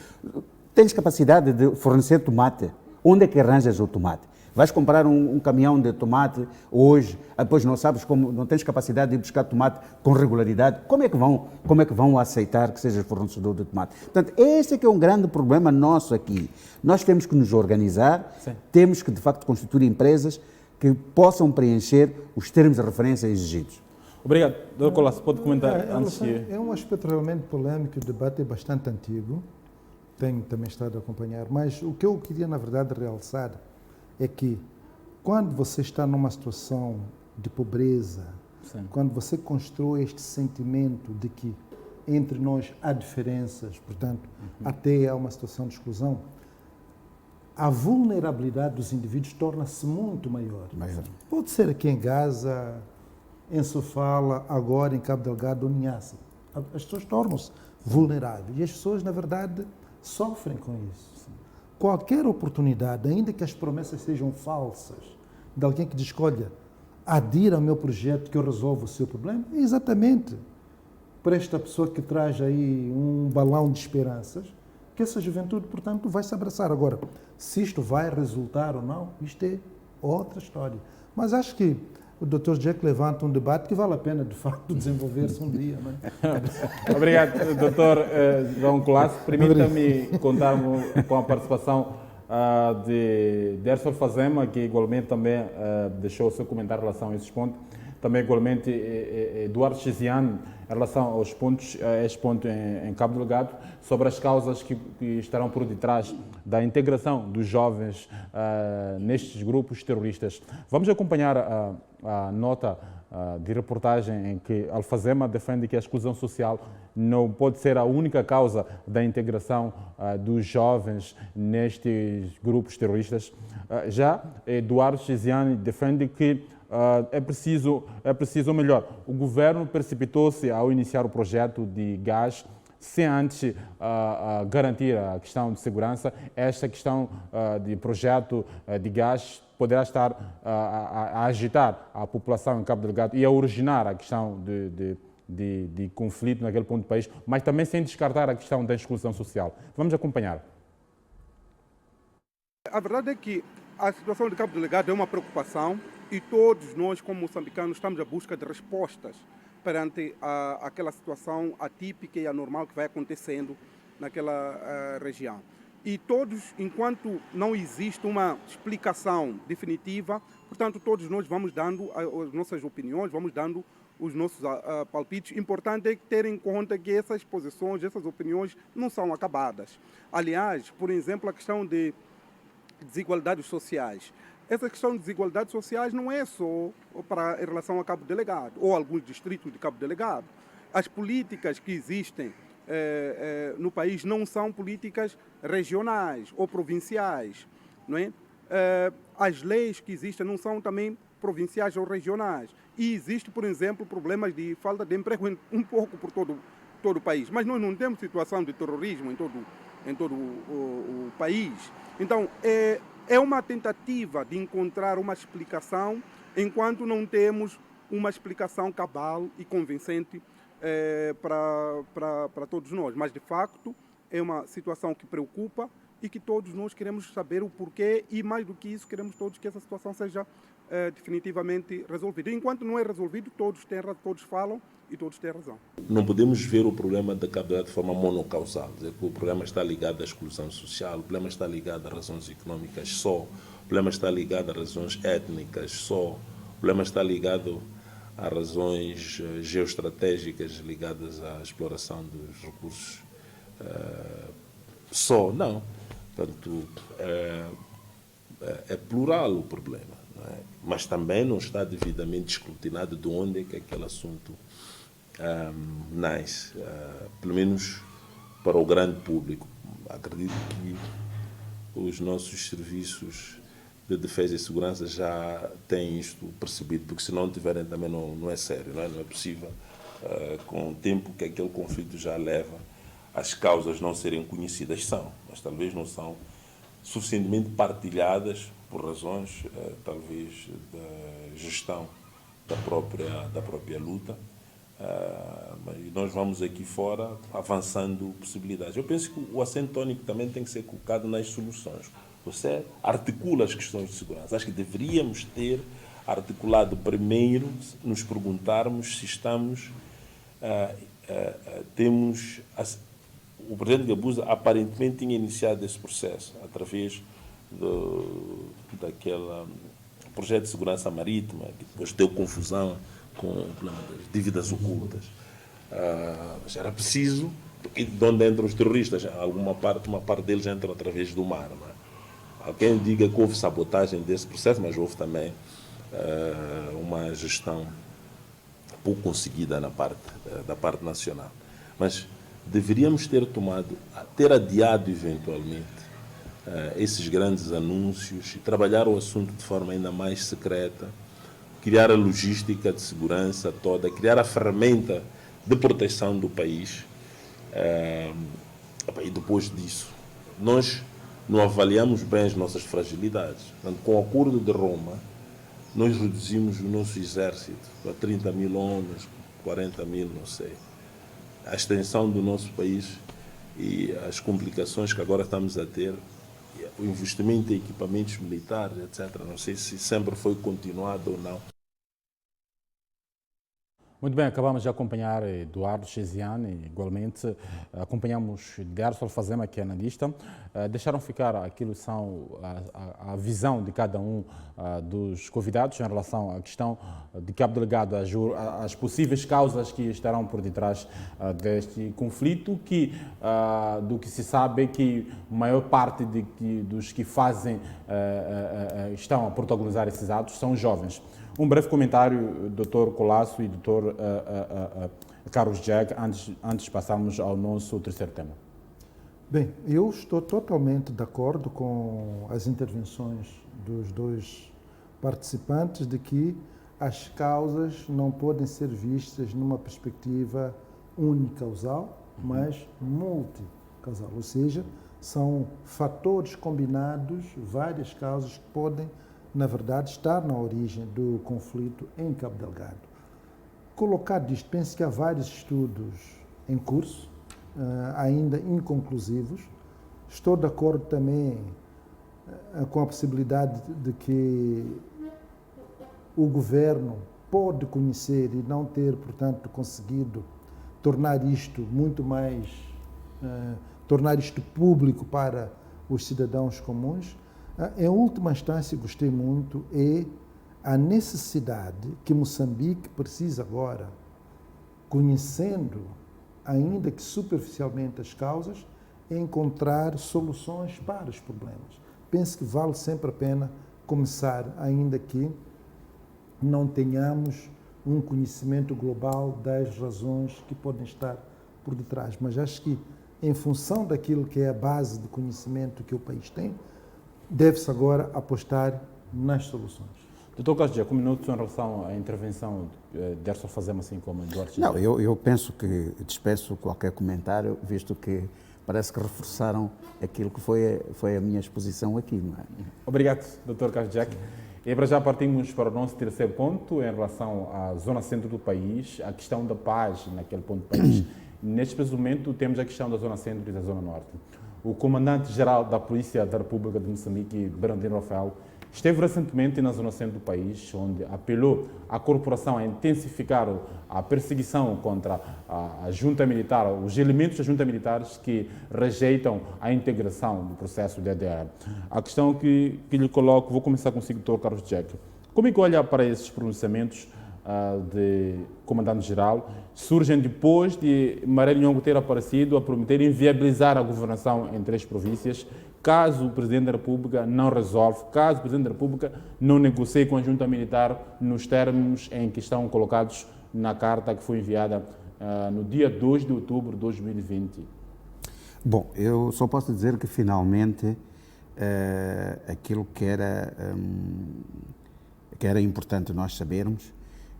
tens capacidade de fornecer tomate. Onde é que arranjas o tomate? Vais comprar um caminhão de tomate hoje, depois não sabes como, não tens capacidade de ir buscar tomate com regularidade. Como é que vão aceitar que sejas fornecedor de tomate? Portanto, este é que é um grande problema nosso aqui. Nós temos que nos organizar, Sim. Temos que, de facto, constituir empresas que possam preencher os termos de referência exigidos. Obrigado. Dr. Colasso, pode comentar antes de... É um aspecto realmente polêmico, o debate é bastante antigo, tenho também estado a acompanhar, mas o que eu queria, na verdade, realçar é que quando você está numa situação de pobreza, Sim. Quando você constrói este sentimento de que entre nós há diferenças, portanto, até há uma situação de exclusão, a vulnerabilidade dos indivíduos torna-se muito maior. Pode ser aqui em Gaza, em Sofala, agora em Cabo Delgado ou Niassa. As pessoas tornam-se vulneráveis e as pessoas, na verdade, sofrem com isso. Qualquer oportunidade, ainda que as promessas sejam falsas, de alguém que diz, olha, adira ao meu projeto que eu resolvo o seu problema, é exatamente para esta pessoa que traz aí um balão de esperanças, que essa juventude, portanto, vai se abraçar. Agora, se isto vai resultar ou não, isto é outra história. Mas acho que o Dr. Jack levanta um debate que vale a pena, de facto, desenvolver-se um dia. Não é? Obrigado, Dr. João Colasso. Permita-me contar com a participação de Derson Fazema, que igualmente também deixou o seu comentário em relação a esses pontos. Também, igualmente, Eduardo Chiziane, em relação aos pontos, a este ponto em Cabo Delgado, sobre as causas que estarão por detrás da integração dos jovens nestes grupos terroristas. Vamos acompanhar a nota de reportagem em que Alfazema defende que a exclusão social não pode ser a única causa da integração dos jovens nestes grupos terroristas. Já Eduardo Chiziane defende que é preciso, ou melhor, o governo precipitou-se ao iniciar o projeto de gás sem antes garantir a questão de segurança. Esta questão de projeto de gás poderá estar a agitar a população em Cabo Delgado e a originar a questão de conflito naquele ponto do país, mas também sem descartar a questão da exclusão social. Vamos acompanhar. A verdade é que a situação de Cabo Delgado é uma preocupação e todos nós, como moçambicanos, estamos à busca de respostas perante aquela situação atípica e anormal que vai acontecendo naquela região. E todos, enquanto não existe uma explicação definitiva, portanto, todos nós vamos dando as nossas opiniões, vamos dando os nossos palpites. Importante é ter em conta que essas posições, essas opiniões não são acabadas. Aliás, por exemplo, a questão de desigualdades sociais. Essa questão de desigualdades sociais não é só em relação a Cabo Delgado ou alguns distritos de Cabo Delgado. As políticas que existem no país não são políticas regionais ou provinciais, não é? As leis que existem não são também provinciais ou regionais. E existe, por exemplo, problemas de falta de emprego um pouco por todo o país. Mas nós não temos situação de terrorismo em todo o país. Então, é uma tentativa de encontrar uma explicação enquanto não temos uma explicação cabal e convincente para todos nós. Mas, de facto, é uma situação que preocupa e que todos nós queremos saber o porquê e, mais do que isso, queremos todos que essa situação seja definitivamente resolvida. Enquanto não é resolvido, todos falam e todos têm razão. Não podemos ver o problema da Cabo Delgado de forma monocausal. Dizer que o problema está ligado à exclusão social, o problema está ligado a razões económicas só, o problema está ligado a razões étnicas só, o problema está ligado a razões geoestratégicas ligadas à exploração dos recursos só. Não. Portanto, é plural o problema, não é? Mas também não está devidamente escrutinado de onde é que aquele assunto nasce, pelo menos para o grande público. Acredito que os nossos serviços de defesa e segurança já têm isto percebido, porque se não tiverem também não é sério, não é possível, com o tempo que aquele conflito já leva, as causas não serem conhecidas são, mas talvez não são suficientemente partilhadas por razões, talvez, da gestão da própria luta. Mas nós vamos aqui fora avançando possibilidades. Eu penso que o acento tónico também tem que ser colocado nas soluções. Você articula as questões de segurança. Acho que deveríamos ter articulado primeiro, nos perguntarmos se estamos, temos... O presidente Gabuza aparentemente tinha iniciado esse processo através daquele projeto de segurança marítima, que depois deu confusão com o problema das dívidas ocultas. Mas era preciso, porque de onde entram os terroristas, uma parte deles entra através do mar. Não é? Alguém diga que houve sabotagem desse processo, mas houve também uma gestão pouco conseguida da parte nacional. Mas deveríamos ter adiado eventualmente esses grandes anúncios e trabalhar o assunto de forma ainda mais secreta, criar a logística de segurança toda, criar a ferramenta de proteção do país. E depois disso, nós não avaliamos bem as nossas fragilidades. Portanto, com o Acordo de Roma, nós reduzimos o nosso exército para 30 mil homens, 40 mil, não sei. A extensão do nosso país e as complicações que agora estamos a ter, o investimento em equipamentos militares, etc. Não sei se sempre foi continuado ou não. Muito bem, acabamos de acompanhar Eduardo Cheziane, igualmente acompanhamos Derso Fazema, que é analista. Deixaram ficar aquilo que são a visão de cada um dos convidados em relação à questão de Cabo Delgado, as possíveis causas que estarão por detrás deste conflito, do que se sabe que a maior parte dos que estão a protagonizar esses atos são jovens. Um breve comentário, Dr. Colasso e Dr. Carlos Jack, antes de passarmos ao nosso terceiro tema. Bem, eu estou totalmente de acordo com as intervenções dos dois participantes de que as causas não podem ser vistas numa perspectiva unicausal, mas multicausal, ou seja, são fatores combinados, várias causas que podem, na verdade, estar na origem do conflito em Cabo Delgado. Colocado isto, penso que há vários estudos em curso, ainda inconclusivos. Estou de acordo também com a possibilidade de que o governo pode conhecer e não ter, portanto, conseguido tornar isto muito mais, tornar isto público para os cidadãos comuns. Em última instância, gostei muito, é a necessidade que Moçambique precisa agora, conhecendo, ainda que superficialmente, as causas, encontrar soluções para os problemas. Penso que vale sempre a pena começar, ainda que não tenhamos um conhecimento global das razões que podem estar por detrás. Mas acho que, em função daquilo que é a base de conhecimento que o país tem, deve-se agora apostar nas soluções. Doutor Carlos Jack, um minuto em relação à intervenção de Derso Fazema, assim como Eduardo Cheziane. Não, eu penso que dispenso qualquer comentário, visto que parece que reforçaram aquilo que foi a minha exposição aqui, não é? Obrigado, Dr. Carlos Jack. E para já partimos para o nosso terceiro ponto em relação à zona centro do país, a questão da paz naquele ponto do país. Neste preciso momento temos a questão da zona centro e da zona norte. O comandante-geral da Polícia da República de Moçambique, Brandino Rafael, esteve recentemente na zona centro do país, onde apelou à corporação a intensificar a perseguição contra a junta militar, os elementos da junta militares que rejeitam a integração do processo de DDR. A questão que lhe coloco, vou começar consigo, Dr. Carlos Jack. Como é que olha para esses pronunciamentos de comandante-geral? Surgem depois de Maré Nhongo ter aparecido a prometer inviabilizar a governação em 3 províncias, caso o Presidente da República não resolve, caso o Presidente da República não negocie com a junta militar nos termos em que estão colocados na carta que foi enviada no dia 2 de outubro de 2020. Bom, eu só posso dizer que finalmente aquilo que era importante nós sabermos.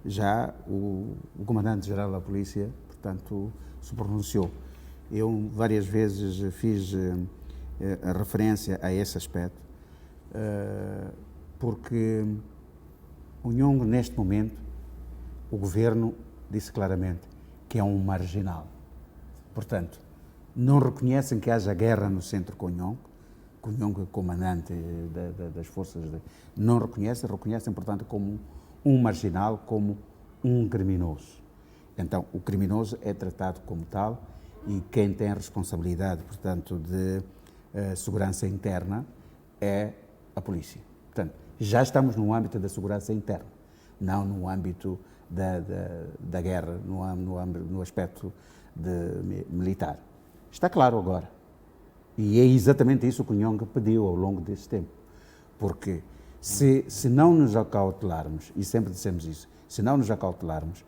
Já o Comandante-Geral da Polícia, portanto, se pronunciou. Eu várias vezes fiz a referência a esse aspecto, porque o Nhongo, neste momento, o Governo disse claramente que é um marginal. Portanto, não reconhecem que haja guerra no centro com o Nhongo é comandante das forças, não reconhecem, portanto, como um marginal, como um criminoso. Então, o criminoso é tratado como tal e quem tem a responsabilidade, portanto, de segurança interna é a polícia. Portanto, já estamos no âmbito da segurança interna, não no âmbito da guerra, no aspecto militar. Está claro agora. E é exatamente isso que o Nhongo pediu ao longo deste tempo. Porque se não nos acautelarmos, e sempre dissemos isso, se não nos acautelarmos,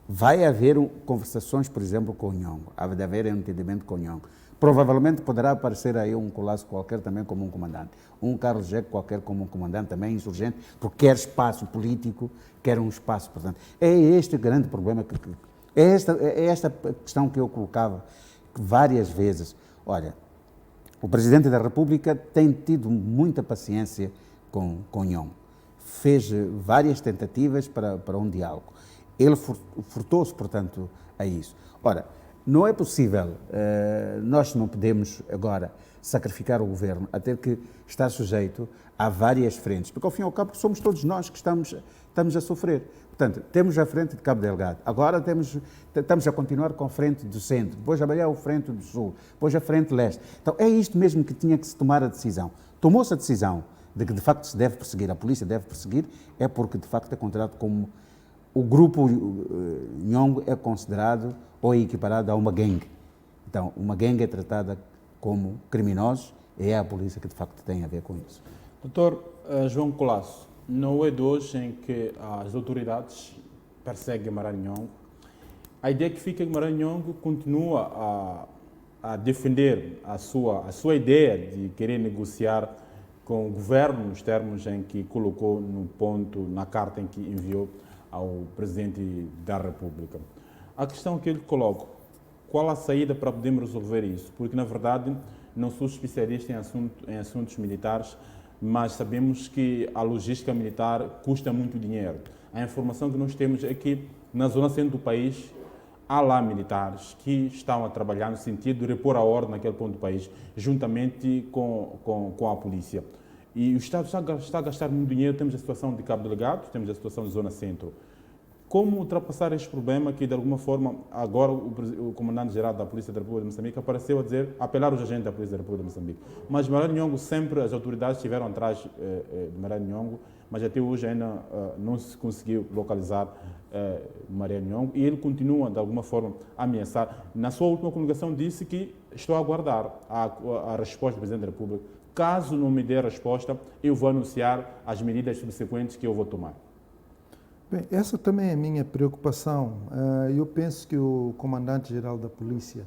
vai haver conversações, por exemplo, com o Nhongo, há de haver um entendimento com o Nhongo. Provavelmente poderá aparecer aí um Colasso qualquer também como um comandante, um Carlos Jeco qualquer como um comandante também insurgente, porque quer espaço político, quer um espaço, portanto. É este o grande problema, é esta questão que eu colocava várias vezes. Olha, o Presidente da República tem tido muita paciência com o Nhongo. Fez várias tentativas para um diálogo. Ele furtou-se, portanto, a isso. Ora, não é possível, nós não podemos agora sacrificar o Governo a ter que estar sujeito a várias frentes, porque ao fim e ao cabo somos todos nós que estamos a sofrer. Portanto, temos a frente de Cabo Delgado, agora estamos a continuar com a frente do centro, depois amanhã a frente do sul, depois a frente leste. Então é isto mesmo que tinha que se tomar a decisão. Tomou-se a decisão de que de facto se deve perseguir, a polícia deve perseguir, é porque de facto é considerado como o grupo Nhongo é considerado ou é equiparado a uma gangue. Então, uma gangue é tratada como criminosos e é a polícia que de facto tem a ver com isso. Doutor João Colasso, não é de hoje em que as autoridades perseguem Maranhão. A ideia que fica é que Maranhão continua a defender a sua ideia de querer negociar com o governo nos termos em que colocou no ponto, na carta em que enviou ao Presidente da República. A questão que eu lhe coloco, qual a saída para podermos resolver isso? Porque, na verdade, não sou especialista em assuntos militares, mas sabemos que a logística militar custa muito dinheiro. A informação que nós temos é que, na zona centro do país, há lá militares que estão a trabalhar no sentido de repor a ordem naquele ponto do país, juntamente com a polícia. E o Estado está a gastar muito dinheiro. Temos a situação de Cabo Delgado, temos a situação de Zona Centro. Como ultrapassar este problema que, de alguma forma, agora o Comandante-Geral da Polícia da República de Moçambique apareceu a apelar aos agentes da Polícia da República de Moçambique. Mas Maranhão, sempre as autoridades estiveram atrás de Maranhão, mas até hoje ainda não se conseguiu localizar Maranhão e ele continua, de alguma forma, a ameaçar. Na sua última comunicação disse que estou a aguardar a resposta do Presidente da República. Caso não me dê a resposta, eu vou anunciar as medidas subsequentes que eu vou tomar. Bem, essa também é a minha preocupação. Eu penso que o Comandante-Geral da Polícia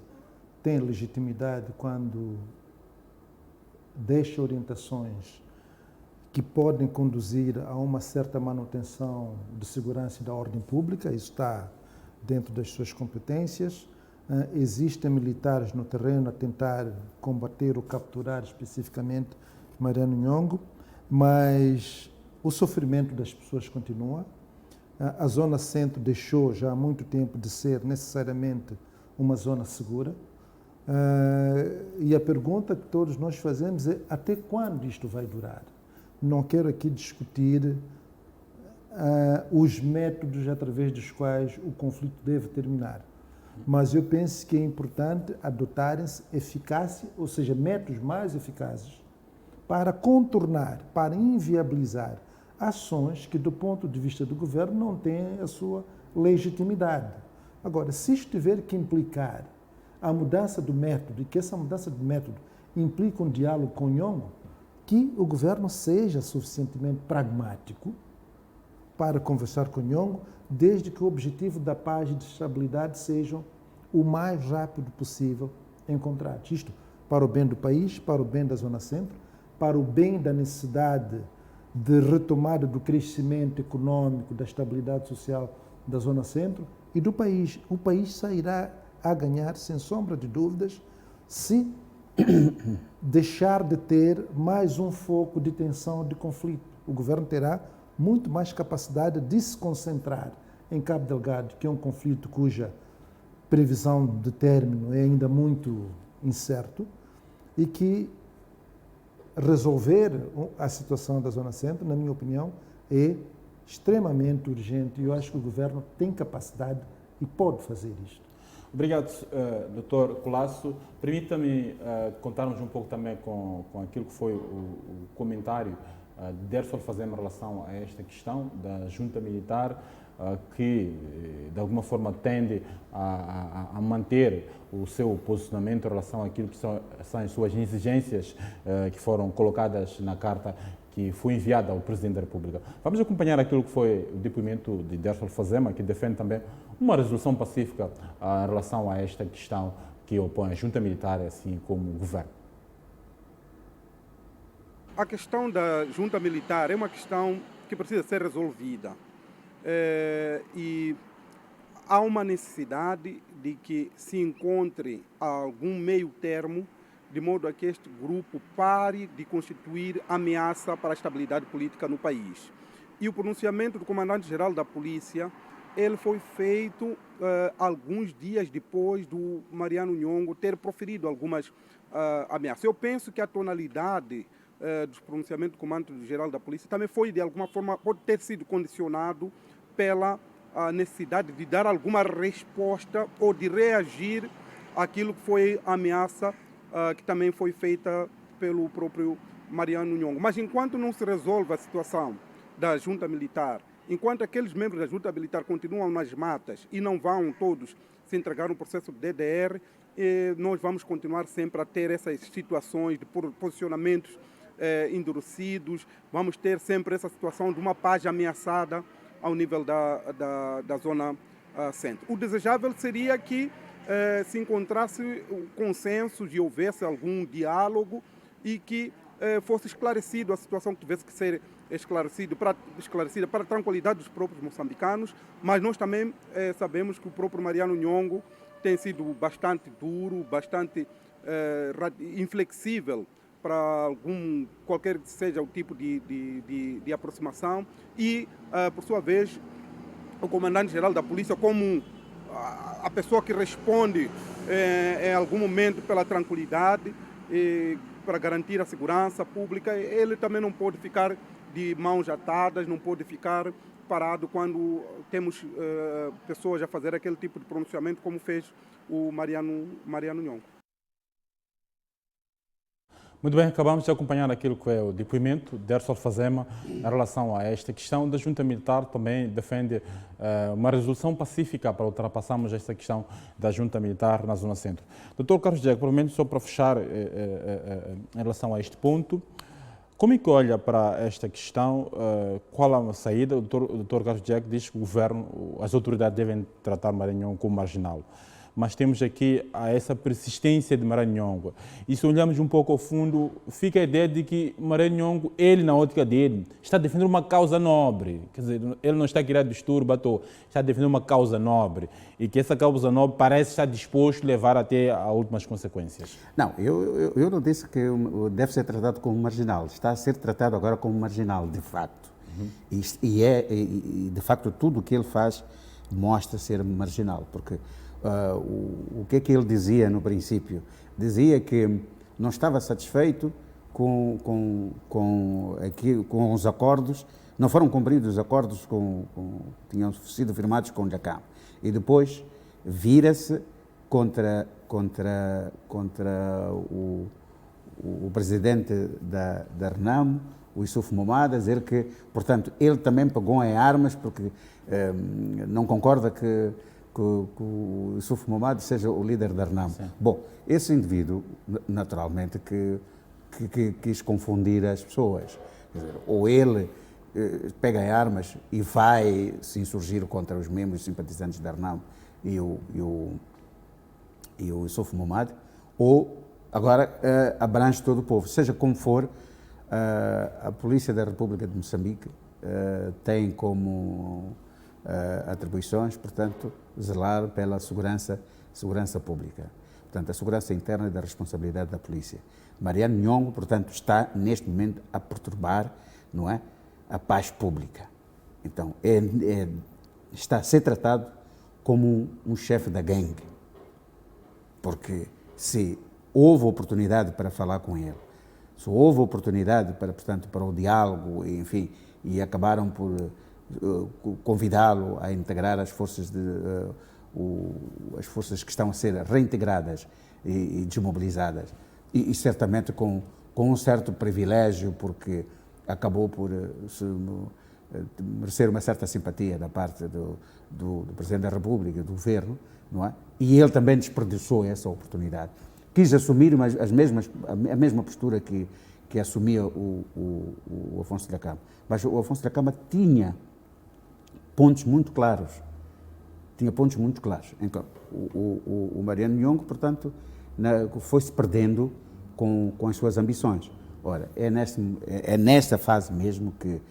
tem legitimidade quando deixa orientações que podem conduzir a uma certa manutenção de segurança e da ordem pública. Isso está dentro das suas competências. Existem militares no terreno a tentar combater ou capturar especificamente Mariano Nhongo, mas o sofrimento das pessoas continua. A zona centro deixou já há muito tempo de ser necessariamente uma zona segura. E a pergunta que todos nós fazemos é até quando isto vai durar? Não quero aqui discutir os métodos através dos quais o conflito deve terminar. Mas eu penso que é importante adotarem-se eficácia, ou seja, métodos mais eficazes para contornar, para inviabilizar ações que, do ponto de vista do governo, não têm a sua legitimidade. Agora, se isto tiver que implicar a mudança do método, e que essa mudança de método implica um diálogo com o Nhongo, que o governo seja suficientemente pragmático para conversar com o Nhongo, desde que o objetivo da paz e de estabilidade sejam o mais rápido possível encontrados. Isto para o bem do país, para o bem da Zona Centro, para o bem da necessidade de retomada do crescimento econômico, da estabilidade social da Zona Centro e do país. O país sairá a ganhar, sem sombra de dúvidas, se deixar de ter mais um foco de tensão, de conflito. O governo terá muito mais capacidade de se concentrar em Cabo Delgado, que é um conflito cuja previsão de término é ainda muito incerto, e que resolver a situação da Zona Centro, na minha opinião, é extremamente urgente, e eu acho que o governo tem capacidade e pode fazer isto. Obrigado, Dr. Colasso. Permita-me contarmos um pouco também com aquilo que foi o comentário de Derso Alfazema em relação a esta questão da junta militar, que de alguma forma tende a manter o seu posicionamento em relação àquilo que são as suas exigências que foram colocadas na carta que foi enviada ao Presidente da República. Vamos acompanhar aquilo que foi o depoimento de Derso Alfazema, que defende também uma resolução pacífica em relação a esta questão que opõe a junta militar, assim como o governo. A questão da junta militar é uma questão que precisa ser resolvida. E há uma necessidade de que se encontre algum meio termo, de modo a que este grupo pare de constituir ameaça para a estabilidade política no país. E o pronunciamento do comandante-geral da polícia, ele foi feito alguns dias depois do Mariano Nhongo ter proferido algumas ameaças. Eu penso que a tonalidade dos pronunciamentos do comandante-geral da polícia também foi, de alguma forma, pode ter sido condicionado pela necessidade de dar alguma resposta ou de reagir àquilo que foi a ameaça que também foi feita pelo próprio Mariano Nhongo. Mas enquanto não se resolve a situação da junta militar, enquanto aqueles membros da junta militar continuam nas matas e não vão todos se entregar no processo de DDR, nós vamos continuar sempre a ter essas situações de posicionamentos endurecidos, vamos ter sempre essa situação de uma paz ameaçada ao nível da zona centro. O desejável seria que se encontrasse consensos e houvesse algum diálogo e que fosse esclarecido a situação que tivesse que ser esclarecida para a tranquilidade dos próprios moçambicanos, mas nós também sabemos que o próprio Mariano Nhongo tem sido bastante duro, bastante inflexível para qualquer que seja o tipo de aproximação e, por sua vez, o comandante-geral da polícia, como a pessoa que responde em algum momento pela tranquilidade, para garantir a segurança pública, ele também não pode ficar de mãos atadas, não pode ficar parado quando temos pessoas a fazer aquele tipo de pronunciamento como fez o Mariano Nhongo. Muito bem, acabamos de acompanhar aquilo que é o depoimento de Derso Alfazema em relação a esta questão da junta militar. Também defende uma resolução pacífica para ultrapassarmos esta questão da junta militar na zona centro. Dr. Carlos Diego, provavelmente só para fechar em relação a este ponto, como é que olha para esta questão? Qual é a saída? O Dr. Carlos Diego diz que o governo, as autoridades devem tratar Maranhão como marginal. Mas temos aqui essa persistência de Maranhão. E se olharmos um pouco ao fundo, fica a ideia de que Maranhão, ele na ótica dele, está defendendo uma causa nobre. Quer dizer, ele não está a criar distúrbio, está a defender uma causa nobre. E que essa causa nobre parece estar disposto a levar até a últimas consequências. Não, eu não disse que deve ser tratado como marginal. Está a ser tratado agora como marginal, de facto. E de facto, tudo o que ele faz mostra ser marginal, porque o que é que ele dizia no princípio? Dizia que não estava satisfeito com os acordos, não foram cumpridos os acordos que tinham sido firmados com o Jacam. E depois vira-se contra o presidente da Renamo, o Issoufou Momad, a dizer que, portanto, ele também pagou em armas porque não concorda que o Issoufou Momad seja o líder da Renamo. Bom, esse indivíduo, naturalmente, que quis confundir as pessoas. Quer dizer, ou ele pega em armas e vai se insurgir contra os membros simpatizantes da Renamo e o Issoufou Momad, ou agora abrange todo o povo. Seja como for, A Polícia da República de Moçambique tem como atribuições, portanto, zelar pela segurança pública. Portanto, a segurança interna é da responsabilidade da polícia. Mariano Nhongo, portanto, está neste momento a perturbar, não é, a paz pública. Então, está a ser tratado como um chefe da gangue, porque se houve oportunidade para falar com ele, se houve oportunidade para o diálogo, enfim, e acabaram por convidá-lo a integrar as forças que estão a ser reintegradas e desmobilizadas, e certamente com um certo privilégio, porque acabou por merecer uma certa simpatia da parte do Presidente da República, do Governo, não é? E ele também desperdiçou essa oportunidade. Quis assumir a mesma postura que assumia o Afonso da Cama. Mas o Afonso da Cama tinha pontos muito claros. Então, o Mariano Nhongo, portanto, foi-se perdendo com as suas ambições. Ora, é nesta fase mesmo que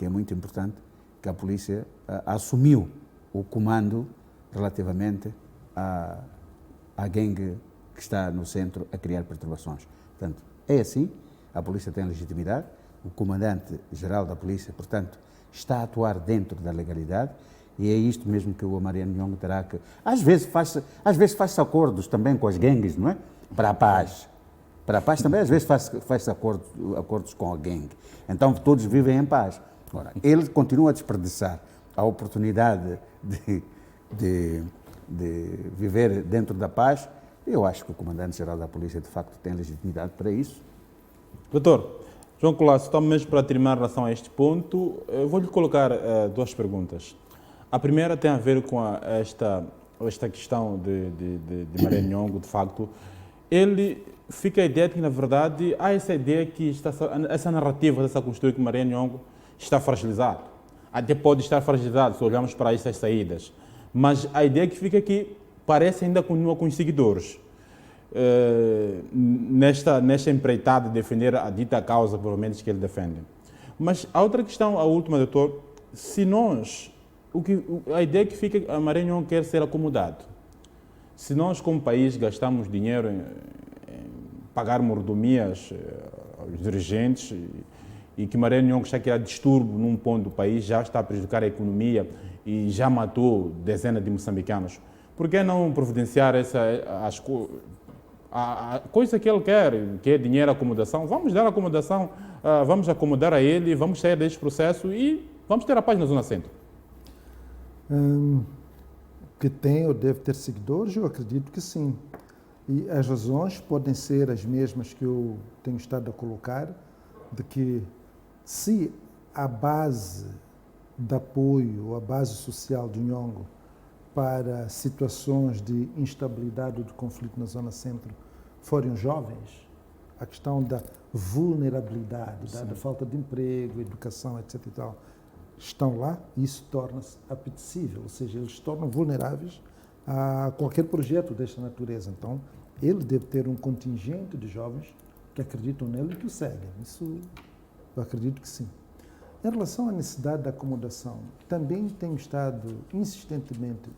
é muito importante que a polícia assumiu o comando relativamente à gangue que está no centro a criar perturbações. Portanto, é assim, a polícia tem legitimidade, o comandante-geral da polícia, portanto, está a atuar dentro da legalidade, e é isto mesmo que o Mariano Nhongo terá que... Às vezes faz-se acordos também com as gangues, não é? Para a paz. Para a paz também, às vezes, faz-se acordos com a gangue. Então, todos vivem em paz. Ora, ele continua a desperdiçar a oportunidade de viver dentro da paz. Eu acho que o Comandante-Geral da Polícia, de facto, tem legitimidade para isso. Doutor João Colasso, estamos mesmo para terminar em relação a este ponto. Eu vou-lhe colocar duas perguntas. A primeira tem a ver com esta questão de Mariano Nhongo, de facto. Ele fica a ideia de que, na verdade, há essa ideia que essa narrativa dessa construção que Mariano Nhongo está fragilizado. Até pode estar fragilizado se olharmos para essas saídas. Mas a ideia que fica aqui parece ainda continua com os seguidores. Nesta empreitada de defender a dita causa, provavelmente, que ele defende. Mas a outra questão, a última, doutor, se nós, a ideia que fica, a Mariano Nhongo quer ser acomodado. Se nós, como país, gastamos dinheiro em pagar mordomias aos dirigentes e que Mariano Nhongo está a criar distúrbio num ponto do país, já está a prejudicar a economia e já matou dezenas de moçambicanos, por que não providenciar a coisa que ele quer, que é dinheiro, acomodação? Vamos dar acomodação, vamos acomodar a ele, vamos sair deste processo e vamos ter a paz na Zona Centro. Que tem ou deve ter seguidores, eu acredito que sim. E as razões podem ser as mesmas que eu tenho estado a colocar, de que se a base de apoio, a base social de Nhongo para situações de instabilidade ou de conflito na Zona Centro forem os jovens, a questão da vulnerabilidade, da falta de emprego, educação, etc. e tal, estão lá, e isso torna-se apetecível, ou seja, eles se tornam vulneráveis a qualquer projeto desta natureza. Então, ele deve ter um contingente de jovens que acreditam nele e que o seguem. Isso eu acredito que sim. Em relação à necessidade da acomodação, também tenho estado insistentemente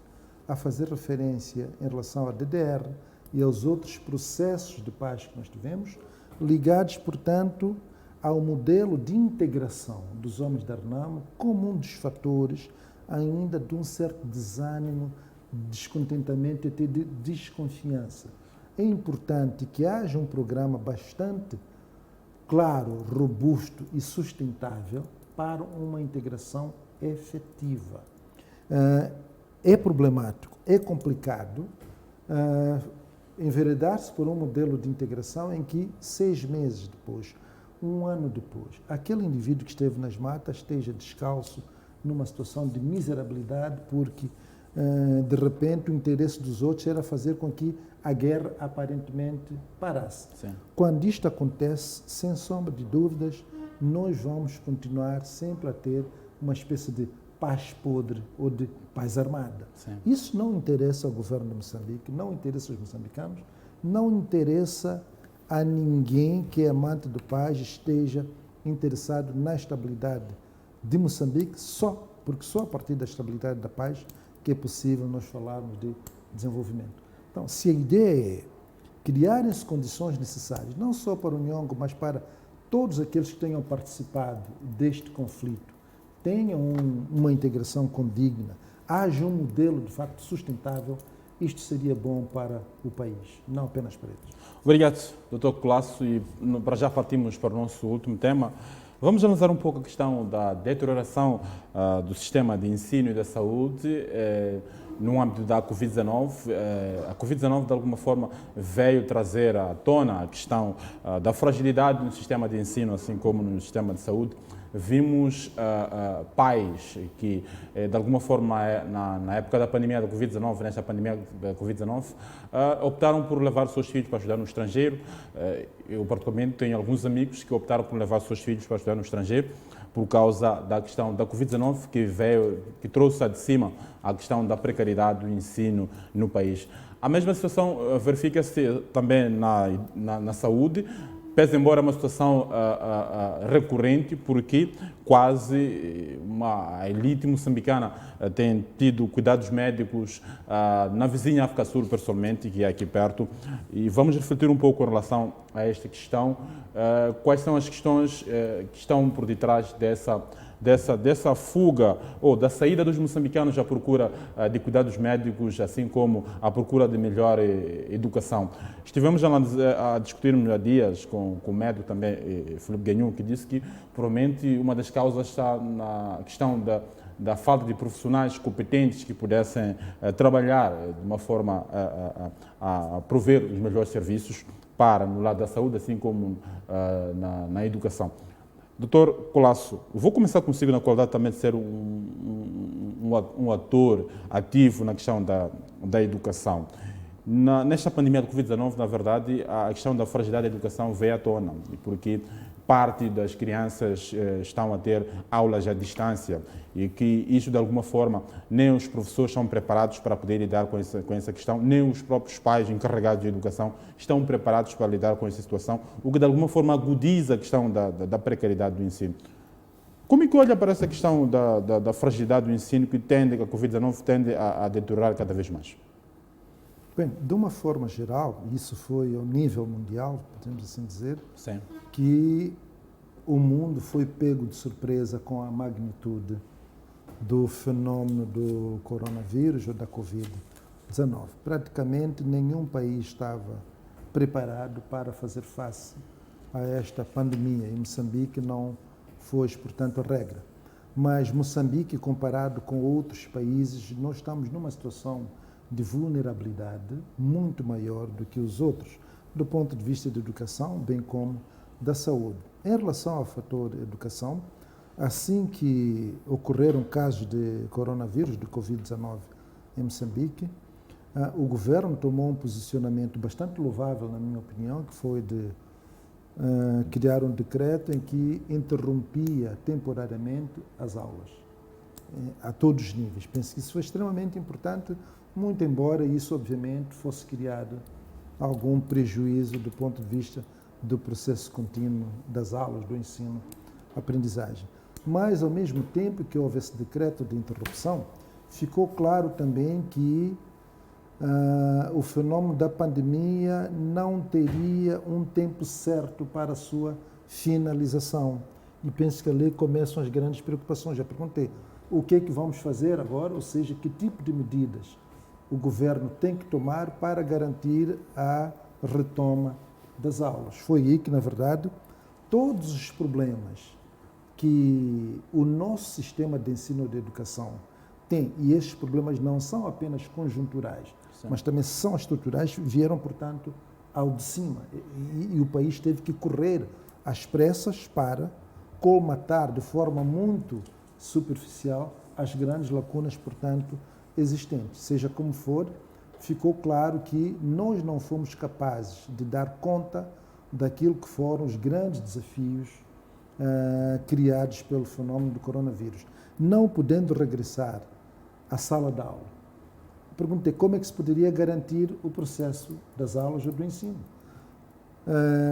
a fazer referência em relação à DDR e aos outros processos de paz que nós tivemos, ligados, portanto, ao modelo de integração dos homens da RENAMO como um dos fatores ainda de um certo desânimo, descontentamento e até de desconfiança. É importante que haja um programa bastante claro, robusto e sustentável para uma integração efetiva. É problemático, é complicado enveredar-se por um modelo de integração em que 6 meses depois, 1 ano depois, aquele indivíduo que esteve nas matas esteja descalço numa situação de miserabilidade porque, de repente, o interesse dos outros era fazer com que a guerra aparentemente parasse. Sim. Quando isto acontece, sem sombra de dúvidas, nós vamos continuar sempre a ter uma espécie de paz podre ou de paz armada. Sim. Isso não interessa ao governo de Moçambique, não interessa aos moçambicanos, não interessa há ninguém que é amante de paz esteja interessado na estabilidade de Moçambique, porque só a partir da estabilidade da paz que é possível nós falarmos de desenvolvimento. Então, se a ideia é criarem-se condições necessárias, não só para o Nhongo, mas para todos aqueles que tenham participado deste conflito, tenham uma integração condigna, haja um modelo de facto sustentável, isto seria bom para o país, não apenas para eles. Obrigado, Dr. Colasso, e para já partimos para o nosso último tema. Vamos analisar um pouco a questão da deterioração do sistema de ensino e da saúde no âmbito da Covid-19. A Covid-19, de alguma forma, veio trazer à tona a questão da fragilidade no sistema de ensino, assim como no sistema de saúde. Vimos pais que, de alguma forma, na época da pandemia da Covid-19, nesta pandemia da Covid-19, optaram por levar os seus filhos para estudar no estrangeiro. Eu, particularmente, tenho alguns amigos que optaram por levar os seus filhos para estudar no estrangeiro por causa da questão da Covid-19, que trouxe de cima a questão da precariedade do ensino no país. A mesma situação verifica-se também na saúde, pese embora uma situação recorrente, porque quase a elite moçambicana tem tido cuidados médicos na vizinha África Sul, pessoalmente, que é aqui perto, e vamos refletir um pouco em relação a esta questão. Quais são as questões que estão por detrás dessa fuga ou da saída dos moçambicanos à procura de cuidados médicos, assim como à procura de melhor educação. Estivemos a discutir há dias com o médico também, Filipe Ganhou, que disse que provavelmente uma das causas está na questão da falta de profissionais competentes que pudessem trabalhar de uma forma a prover os melhores serviços no lado da saúde, assim como na educação. Doutor Colasso, vou começar consigo na qualidade também de ser um ator ativo na questão da educação. Nesta pandemia do Covid-19, na verdade, a questão da fragilidade da educação veio à tona, porque parte das crianças estão a ter aulas à distância e que isso, de alguma forma, nem os professores são preparados para poder lidar com essa questão, nem os próprios pais encarregados de educação estão preparados para lidar com essa situação, o que, de alguma forma, agudiza a questão da precariedade do ensino. Como é que olha para essa questão da fragilidade do ensino que a Covid-19 tende a deteriorar cada vez mais? Bem, de uma forma geral, isso foi ao nível mundial, podemos assim dizer, sim, que o mundo foi pego de surpresa com a magnitude do fenômeno do coronavírus ou da Covid-19. Praticamente nenhum país estava preparado para fazer face a esta pandemia e Moçambique não foi, portanto, a regra. Mas Moçambique, comparado com outros países, nós estamos numa situação de vulnerabilidade muito maior do que os outros, do ponto de vista da educação, bem como da saúde. Em relação ao fator educação, assim que ocorreram casos de coronavírus, de Covid-19 em Moçambique, o governo tomou um posicionamento bastante louvável, na minha opinião, que foi de criar um decreto em que interrompia temporariamente as aulas, a todos os níveis. Penso que isso foi extremamente importante, muito embora isso, obviamente, fosse criado algum prejuízo do ponto de vista do processo contínuo das aulas, do ensino-aprendizagem. Mas, ao mesmo tempo que houve esse decreto de interrupção, ficou claro também que o fenômeno da pandemia não teria um tempo certo para a sua finalização. E penso que ali começam as grandes preocupações. Já perguntei, o que é que vamos fazer agora? Ou seja, que tipo de medidas o governo tem que tomar para garantir a retoma das aulas. Foi aí que, na verdade, todos os problemas que o nosso sistema de ensino e de educação tem, e estes problemas não são apenas conjunturais, sim, mas também são estruturais, vieram, portanto, ao de cima. E o país teve que correr às pressas para colmatar de forma muito superficial as grandes lacunas, portanto, existentes. Seja como for, ficou claro que nós não fomos capazes de dar conta daquilo que foram os grandes desafios criados pelo fenômeno do coronavírus. Não podendo regressar à sala de aula, perguntei como é que se poderia garantir o processo das aulas ou do ensino.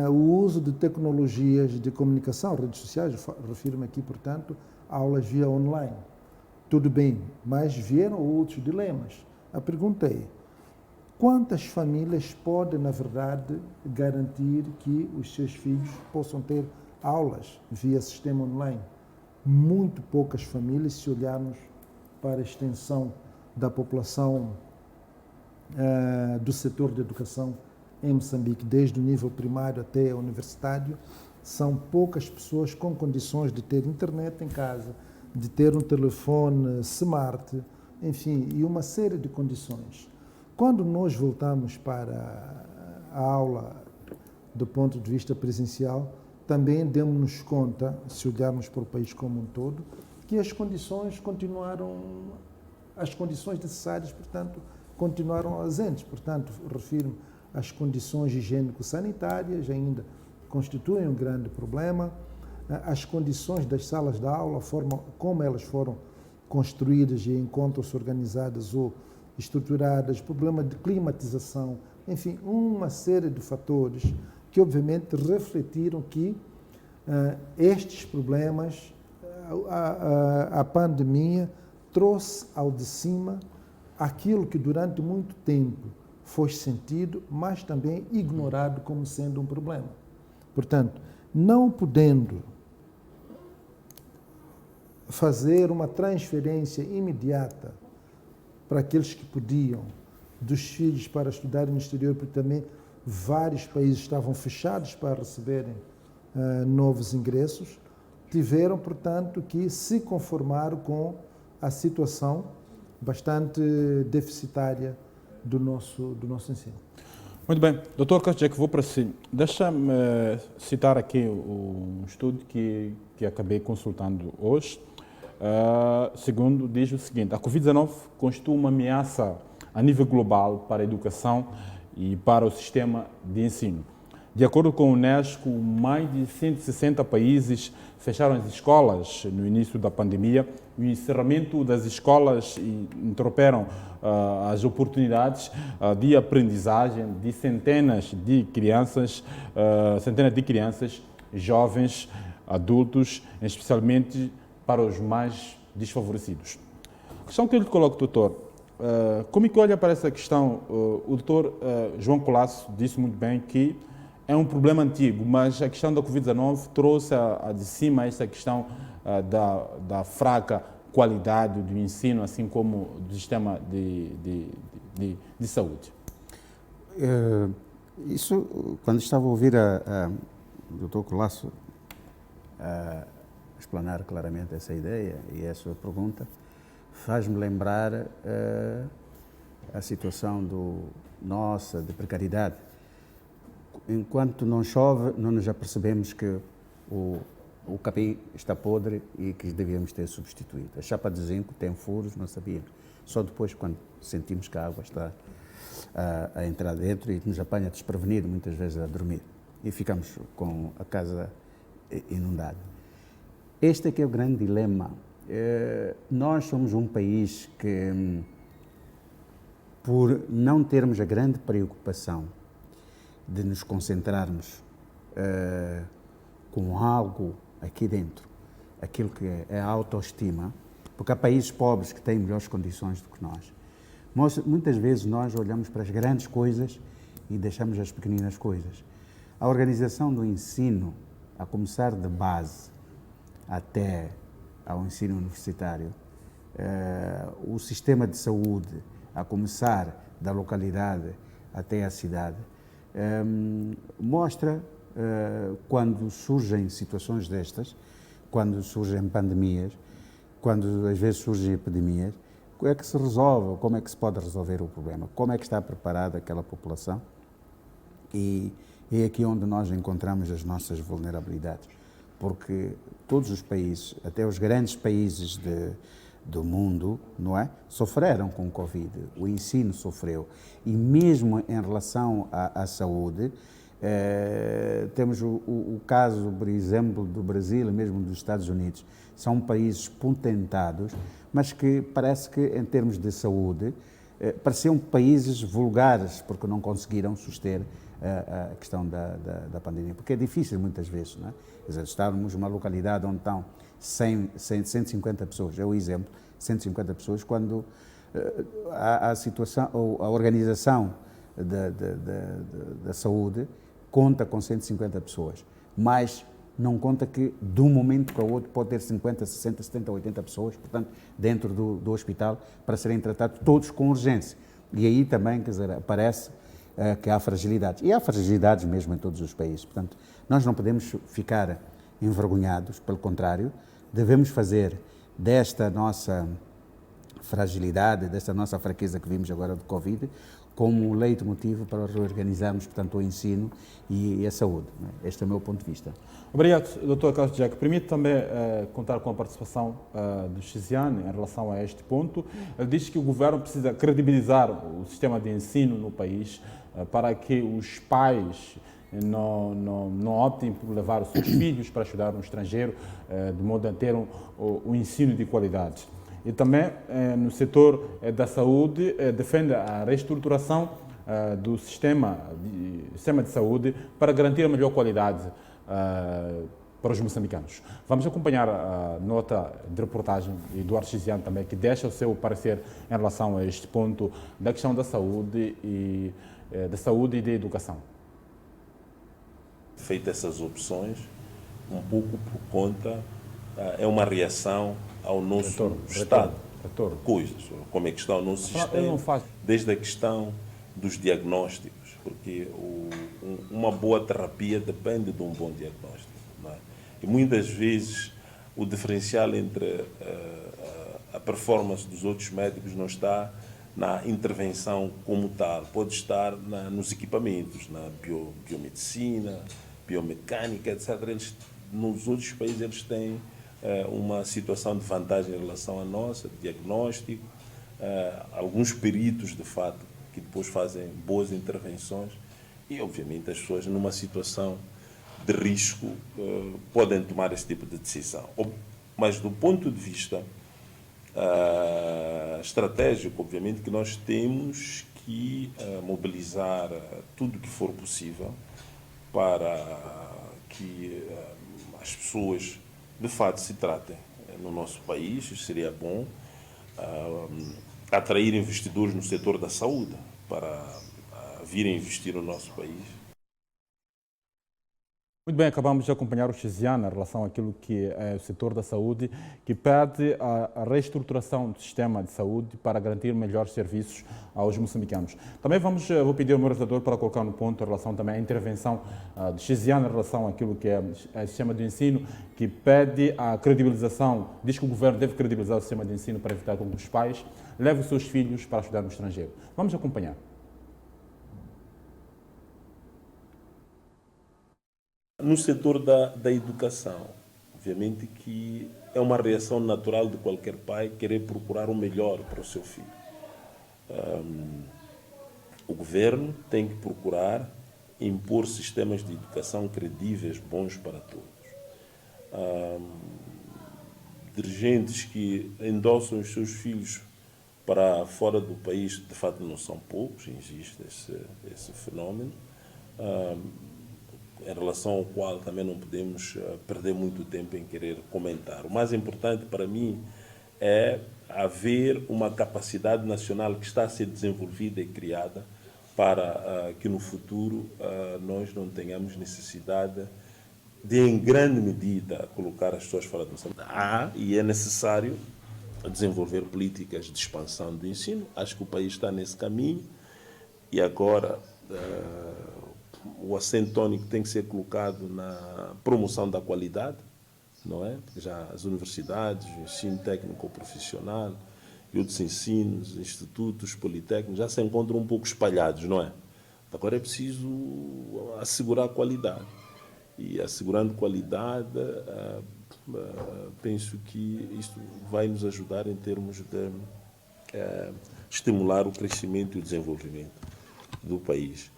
o uso de tecnologias de comunicação, redes sociais, refiro-me aqui, portanto, a aulas via online. Tudo bem, mas vieram outros dilemas. A pergunta é, quantas famílias podem, na verdade, garantir que os seus filhos possam ter aulas via sistema online? Muito poucas famílias, se olharmos para a extensão da população do setor de educação em Moçambique, desde o nível primário até universitário, são poucas pessoas com condições de ter internet em casa, de ter um telefone smart, enfim, e uma série de condições. Quando nós voltamos para a aula do ponto de vista presencial, também demos-nos conta, se olharmos para o país como um todo, que as condições necessárias, portanto, continuaram ausentes. Portanto, refiro-me às condições higiênico-sanitárias, ainda constituem um grande problema, as condições das salas de aula, a forma como elas foram construídas e encontram-se organizadas ou estruturadas, problema de climatização, enfim, uma série de fatores que obviamente refletiram que estes problemas, a pandemia trouxe ao de cima aquilo que durante muito tempo foi sentido, mas também ignorado como sendo um problema. Portanto, não podendo fazer uma transferência imediata para aqueles que podiam dos filhos para estudar no exterior, porque também vários países estavam fechados para receberem novos ingressos, tiveram, portanto, que se conformar com a situação bastante deficitária do nosso ensino. Muito bem. Dr. Kosjek, vou para si. Deixa-me citar aqui um estudo que acabei consultando hoje. Segundo, diz o seguinte: a Covid-19 constitui uma ameaça a nível global para a educação e para o sistema de ensino. De acordo com a Unesco, mais de 160 países fecharam as escolas no início da pandemia. O encerramento das escolas interromperam as oportunidades de aprendizagem de centenas de crianças, jovens, adultos, especialmente para os mais desfavorecidos. A questão que eu lhe coloco, doutor, como é que olha para essa questão? O doutor João Colasso disse muito bem que é um problema antigo, mas a questão da Covid-19 trouxe de cima essa questão da fraca qualidade do ensino, assim como do sistema de saúde. Isso, quando estava a ouvir o Dr. Colasso explanar claramente essa ideia e essa pergunta, faz-me lembrar a situação nossa de precariedade. Enquanto não chove, não nos apercebemos que o capim está podre e que devíamos ter substituído. A chapa de zinco tem furos, não sabíamos. Só depois, quando sentimos que a água está a entrar dentro e nos apanha desprevenido, muitas vezes a dormir. E ficamos com a casa inundada. Este é que é o grande dilema. Nós somos um país que, por não termos a grande preocupação de nos concentrarmos com algo aqui dentro, aquilo que é a autoestima, porque há países pobres que têm melhores condições do que nós. Muitas vezes nós olhamos para as grandes coisas e deixamos as pequeninas coisas. A organização do ensino, a começar de base até ao ensino universitário, o sistema de saúde, a começar da localidade até a cidade, mostra quando surgem situações destas, quando surgem pandemias, quando às vezes surgem epidemias, como é que se resolve, como é que se pode resolver o problema, como é que está preparada aquela população, e é aqui onde nós encontramos as nossas vulnerabilidades, porque todos os países, até os grandes países do mundo, não é, sofreram com o Covid, o ensino sofreu, e mesmo em relação à saúde, temos o caso, por exemplo, do Brasil e mesmo dos Estados Unidos. São países potentados, mas que parece que, em termos de saúde, pareciam países vulgares, porque não conseguiram suster a questão da pandemia, porque é difícil muitas vezes, não é? Quer dizer, estarmos numa localidade onde estão 150 pessoas, é o exemplo, 150 pessoas, quando a situação, ou a organização da saúde conta com 150 pessoas, mas não conta que de um momento para o outro pode ter 50, 60, 70, 80 pessoas, portanto, dentro do hospital, para serem tratados todos com urgência. E aí também, quer dizer, aparece que há fragilidades. E há fragilidades mesmo em todos os países. Portanto, nós não podemos ficar envergonhados, pelo contrário, devemos fazer desta nossa fragilidade, desta nossa fraqueza que vimos agora do Covid, como um leitmotivo para reorganizarmos, portanto, o ensino e a saúde. Este é o meu ponto de vista. Obrigado, Dr. Carlos Jack. Permite também contar com a participação do Chiziane em relação a este ponto. Ele diz que o governo precisa credibilizar o sistema de ensino no país para que os pais não optem por levar os seus filhos para estudar no estrangeiro, de modo a ter um ensino de qualidade. E também, no setor da saúde, defende a reestruturação do sistema de saúde para garantir a melhor qualidade para os moçambicanos. Vamos acompanhar a nota de reportagem de Eduardo Chiziane também, que deixa o seu parecer em relação a este ponto da questão da saúde e da educação. Feitas essas opções, um pouco por conta, é uma reação ao nosso estado de coisas, como é que está o nosso sistema, desde a questão dos diagnósticos, porque uma boa terapia depende de um bom diagnóstico, não é? E muitas vezes o diferencial entre a performance dos outros médicos não está na intervenção como tal, pode estar nos equipamentos, na biomedicina, biomecânica, etc. Nos outros países eles têm uma situação de vantagem em relação à nossa, de diagnóstico, alguns peritos, de fato, que depois fazem boas intervenções e, obviamente, as pessoas numa situação de risco podem tomar esse tipo de decisão. Mas, do ponto de vista estratégico, obviamente, que nós temos que mobilizar tudo o que for possível para que as pessoas de fato se tratem no nosso país. Isso seria bom. Atrair investidores no setor da saúde para virem investir no nosso país. Muito bem, acabamos de acompanhar o Chiziane em relação àquilo que é o setor da saúde, que pede a reestruturação do sistema de saúde para garantir melhores serviços aos moçambicanos. Também vou pedir ao meu realizador para colocar no ponto em relação também à intervenção de Chiziane em relação àquilo que é o sistema de ensino, que pede a credibilização, diz que o governo deve credibilizar o sistema de ensino para evitar que os pais levem os seus filhos para estudar no estrangeiro. Vamos acompanhar. No setor da educação, obviamente que é uma reação natural de qualquer pai querer procurar o melhor para o seu filho. O governo tem que procurar impor sistemas de educação credíveis, bons para todos. Dirigentes que endossam os seus filhos para fora do país, de fato, não são poucos, existe esse fenómeno. Em relação ao qual também não podemos perder muito tempo em querer comentar. O mais importante para mim é haver uma capacidade nacional que está a ser desenvolvida e criada para que no futuro nós não tenhamos necessidade de, em grande medida, colocar as pessoas fora do ensino. E é necessário desenvolver políticas de expansão do ensino. Acho que o país está nesse caminho e agora o acento tónico tem que ser colocado na promoção da qualidade, não é? Porque já as universidades, o ensino técnico profissional e outros ensinos, institutos, politécnicos, já se encontram um pouco espalhados, não é? Agora é preciso assegurar a qualidade. E assegurando qualidade, penso que isto vai nos ajudar em termos de estimular o crescimento e o desenvolvimento do país.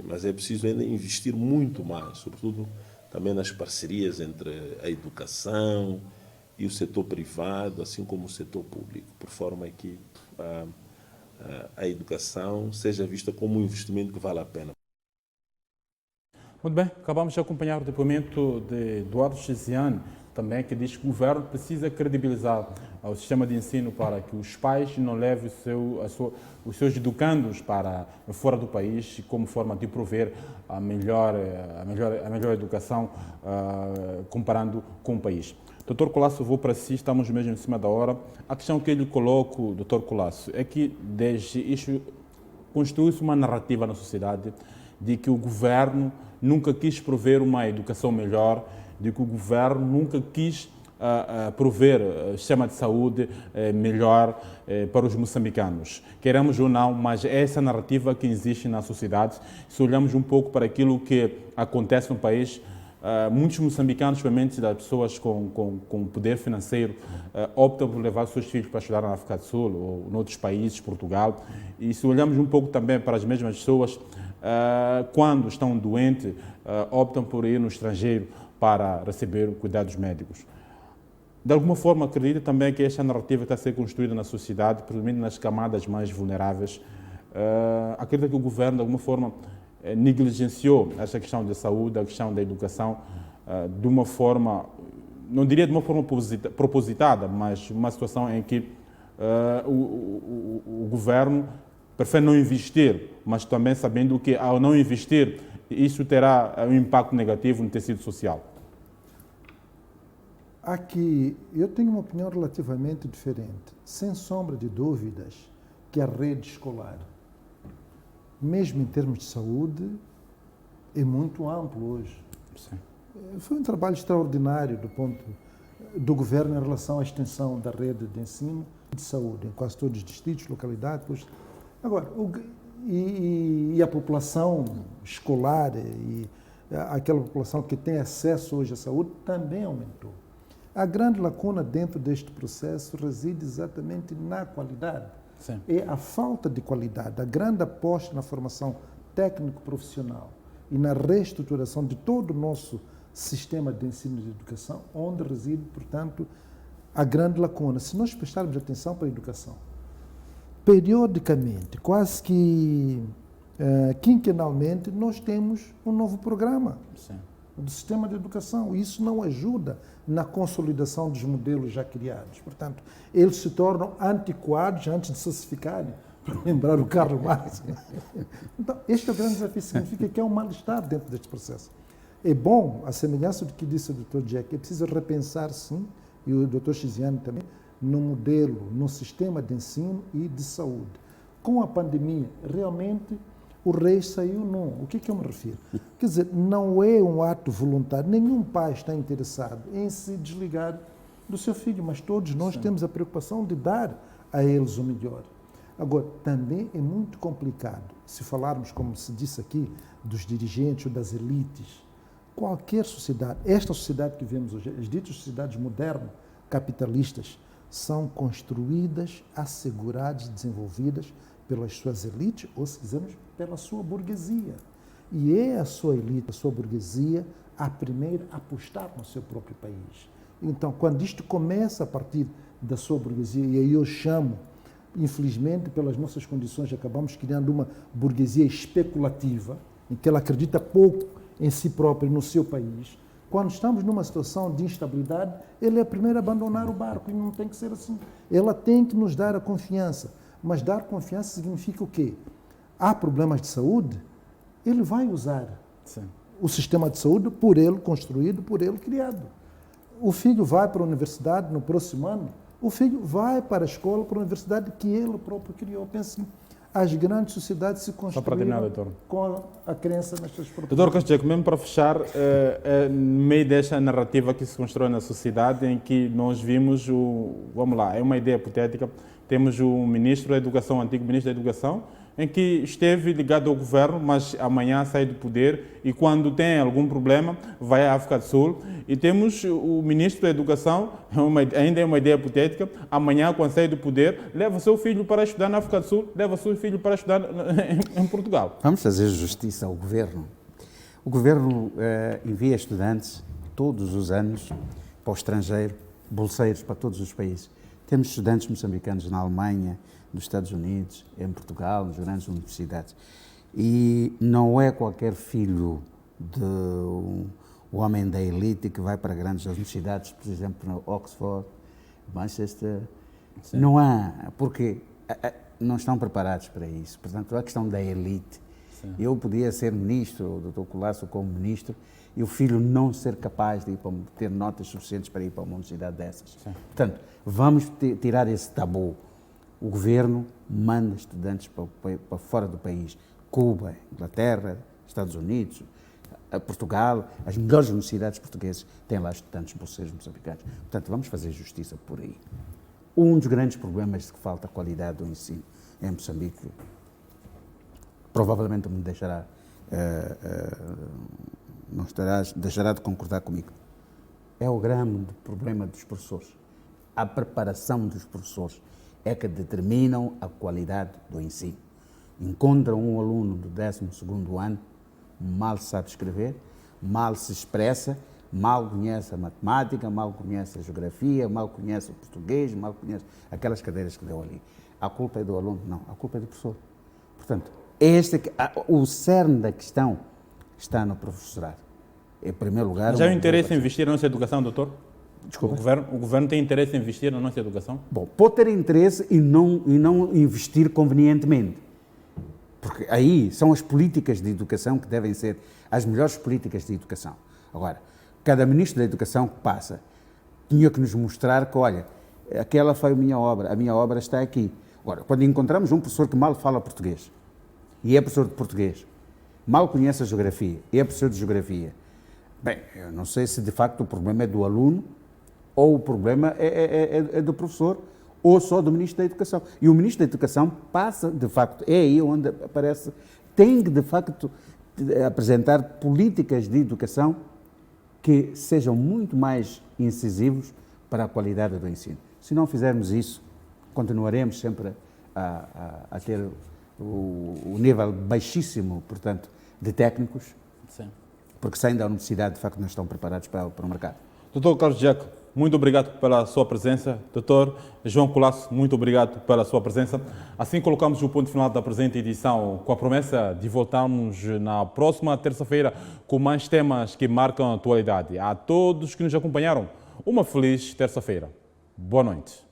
Mas é preciso ainda investir muito mais, sobretudo também nas parcerias entre a educação e o setor privado, assim como o setor público, por forma que a educação seja vista como um investimento que vale a pena. Muito bem, acabamos de acompanhar o depoimento de Eduardo Chiziane, também que diz que o governo precisa credibilizar o sistema de ensino para que os pais não levem os seus educandos para fora do país como forma de prover a melhor educação comparando com o país. Dr. Colasso, vou para si, estamos mesmo em cima da hora. A questão que eu lhe coloco, Dr. Colasso, é que desde isso construiu-se uma narrativa na sociedade de que o governo nunca quis prover uma educação melhor, de que o governo nunca quis prover o sistema de saúde melhor para os moçambicanos. Queremos ou não, mas é essa narrativa que existe na sociedade. Se olhamos um pouco para aquilo que acontece no país, muitos moçambicanos, especialmente das pessoas com poder financeiro, optam por levar os seus filhos para estudar na África do Sul ou em outros países, Portugal. E se olhamos um pouco também para as mesmas pessoas, quando estão doentes, optam por ir no estrangeiro para receber cuidados médicos. De alguma forma, acredito também que esta narrativa está a ser construída na sociedade, principalmente nas camadas mais vulneráveis. Acredito que o governo, de alguma forma, negligenciou esta questão da saúde, a questão da educação, de uma forma, não diria de uma forma propositada, mas uma situação em que o governo prefere não investir, mas também sabendo que ao não investir, isso terá um impacto negativo no tecido social. Aqui, eu tenho uma opinião relativamente diferente. Sem sombra de dúvidas que a rede escolar, mesmo em termos de saúde, é muito amplo hoje. Sim. Foi um trabalho extraordinário do governo em relação à extensão da rede de ensino e de saúde, em quase todos os distritos, localidades. Agora, a população escolar e aquela população que tem acesso hoje à saúde também aumentou. A grande lacuna dentro deste processo reside exatamente na qualidade. Sim. É a falta de qualidade, a grande aposta na formação técnico-profissional e na reestruturação de todo o nosso sistema de ensino e de educação, onde reside, portanto, a grande lacuna. Se nós prestarmos atenção para a educação, periodicamente, quase que quinquenalmente, nós temos um novo programa. Sim. Do sistema de educação. Isso não ajuda na consolidação dos modelos já criados. Portanto, eles se tornam antiquados antes de se ficarem, para lembrar o Karl Marx. Então, este é o grande desafio, significa que há um mal-estar dentro deste processo. É bom, a semelhança do que disse o Dr. Jack, é preciso repensar, sim, e o Dr. Chiziane também, no modelo, no sistema de ensino e de saúde. Com a pandemia, realmente, o rei saiu nu. O que eu me refiro? Quer dizer, não é um ato voluntário. Nenhum pai está interessado em se desligar do seu filho, mas todos nós temos a preocupação de dar a eles o melhor. Agora, também é muito complicado, se falarmos, como se disse aqui, dos dirigentes ou das elites. Qualquer sociedade, esta sociedade que vemos hoje, as ditas sociedades modernas, capitalistas, são construídas, asseguradas, desenvolvidas pelas suas elites, ou se quisermos, pela sua burguesia. E é a sua elite, a sua burguesia, a primeira a apostar no seu próprio país. Então, quando isto começa a partir da sua burguesia, e aí eu chamo, infelizmente, pelas nossas condições, acabamos criando uma burguesia especulativa, em que ela acredita pouco em si própria, no seu país. Quando estamos numa situação de instabilidade, ele é a primeira a abandonar o barco, e não tem que ser assim. Ela tem que nos dar a confiança. Mas dar confiança significa o quê? Há problemas de saúde, ele vai usar o sistema de saúde por ele construído, por ele criado. O filho vai para a universidade no próximo ano, o filho vai para a escola, para a universidade que ele próprio criou. Pense, as grandes sociedades se construíram com a crença nas suas próprias... Doutor Castilho, mesmo para fechar, no meio desta narrativa que se constrói na sociedade, em que nós vimos vamos lá, é uma ideia hipotética, temos o ministro da Educação, antigo ministro da Educação, em que esteve ligado ao governo, mas amanhã sai do poder e quando tem algum problema vai à África do Sul. E temos o ministro da Educação, ainda é uma ideia hipotética, amanhã quando sai do poder leva seu filho para estudar na África do Sul, leva seu filho para estudar em Portugal. Vamos fazer justiça ao governo. O governo envia estudantes todos os anos para o estrangeiro, bolseiros para todos os países. Temos estudantes moçambicanos na Alemanha, nos Estados Unidos, em Portugal, nas grandes universidades. E não é qualquer filho de um homem da elite que vai para grandes universidades, por exemplo, na Oxford, Manchester. Sim. Não há, porque não estão preparados para isso. Portanto, a questão da elite. Sim. Eu podia ser ministro, o Dr. Colasso como ministro, e o filho não ser capaz de ter notas suficientes para ir para uma universidade dessas. Sim. Portanto, vamos tirar esse tabu. O governo manda estudantes para fora do país. Cuba, Inglaterra, Estados Unidos, Portugal, as melhores universidades portuguesas têm lá estudantes bolseiros moçambicanos. Portanto, vamos fazer justiça por aí. Um dos grandes problemas de que falta qualidade do ensino em Moçambique, provavelmente me deixará, deixará de concordar comigo, é o grande problema dos professores. A preparação dos professores é que determinam a qualidade do ensino. Encontra um aluno do 12º ano, mal sabe escrever, mal se expressa, mal conhece a matemática, mal conhece a geografia, mal conhece o português, mal conhece aquelas cadeiras que deu ali. A culpa é do aluno? Não, a culpa é do professor. Portanto, o cerne da questão está no professorado. Em primeiro lugar... Já há interesse em investir na nossa educação, doutor? Desculpa. O governo tem interesse em investir na nossa educação? Bom, pode ter interesse e não investir convenientemente. Porque aí são as políticas de educação que devem ser as melhores políticas de educação. Agora, cada ministro da educação que passa tinha que nos mostrar que, olha, aquela foi a minha obra está aqui. Agora, quando encontramos um professor que mal fala português, e é professor de português, mal conhece a geografia, e é professor de geografia, bem, eu não sei se de facto o problema é do aluno, ou o problema é do professor, ou só do Ministro da Educação. E o Ministro da Educação passa, de facto, é aí onde aparece, tem que, de facto, apresentar políticas de educação que sejam muito mais incisivos para a qualidade do ensino. Se não fizermos isso, continuaremos sempre a ter o nível baixíssimo, portanto, de técnicos, sim, porque saem da universidade, de facto, não estão preparados para o mercado. Doutor Carlos Jaco, muito obrigado pela sua presença. Doutor João Colasso, muito obrigado pela sua presença. Assim colocamos o ponto final da presente edição, com a promessa de voltarmos na próxima terça-feira com mais temas que marcam a atualidade. A todos que nos acompanharam, uma feliz terça-feira. Boa noite.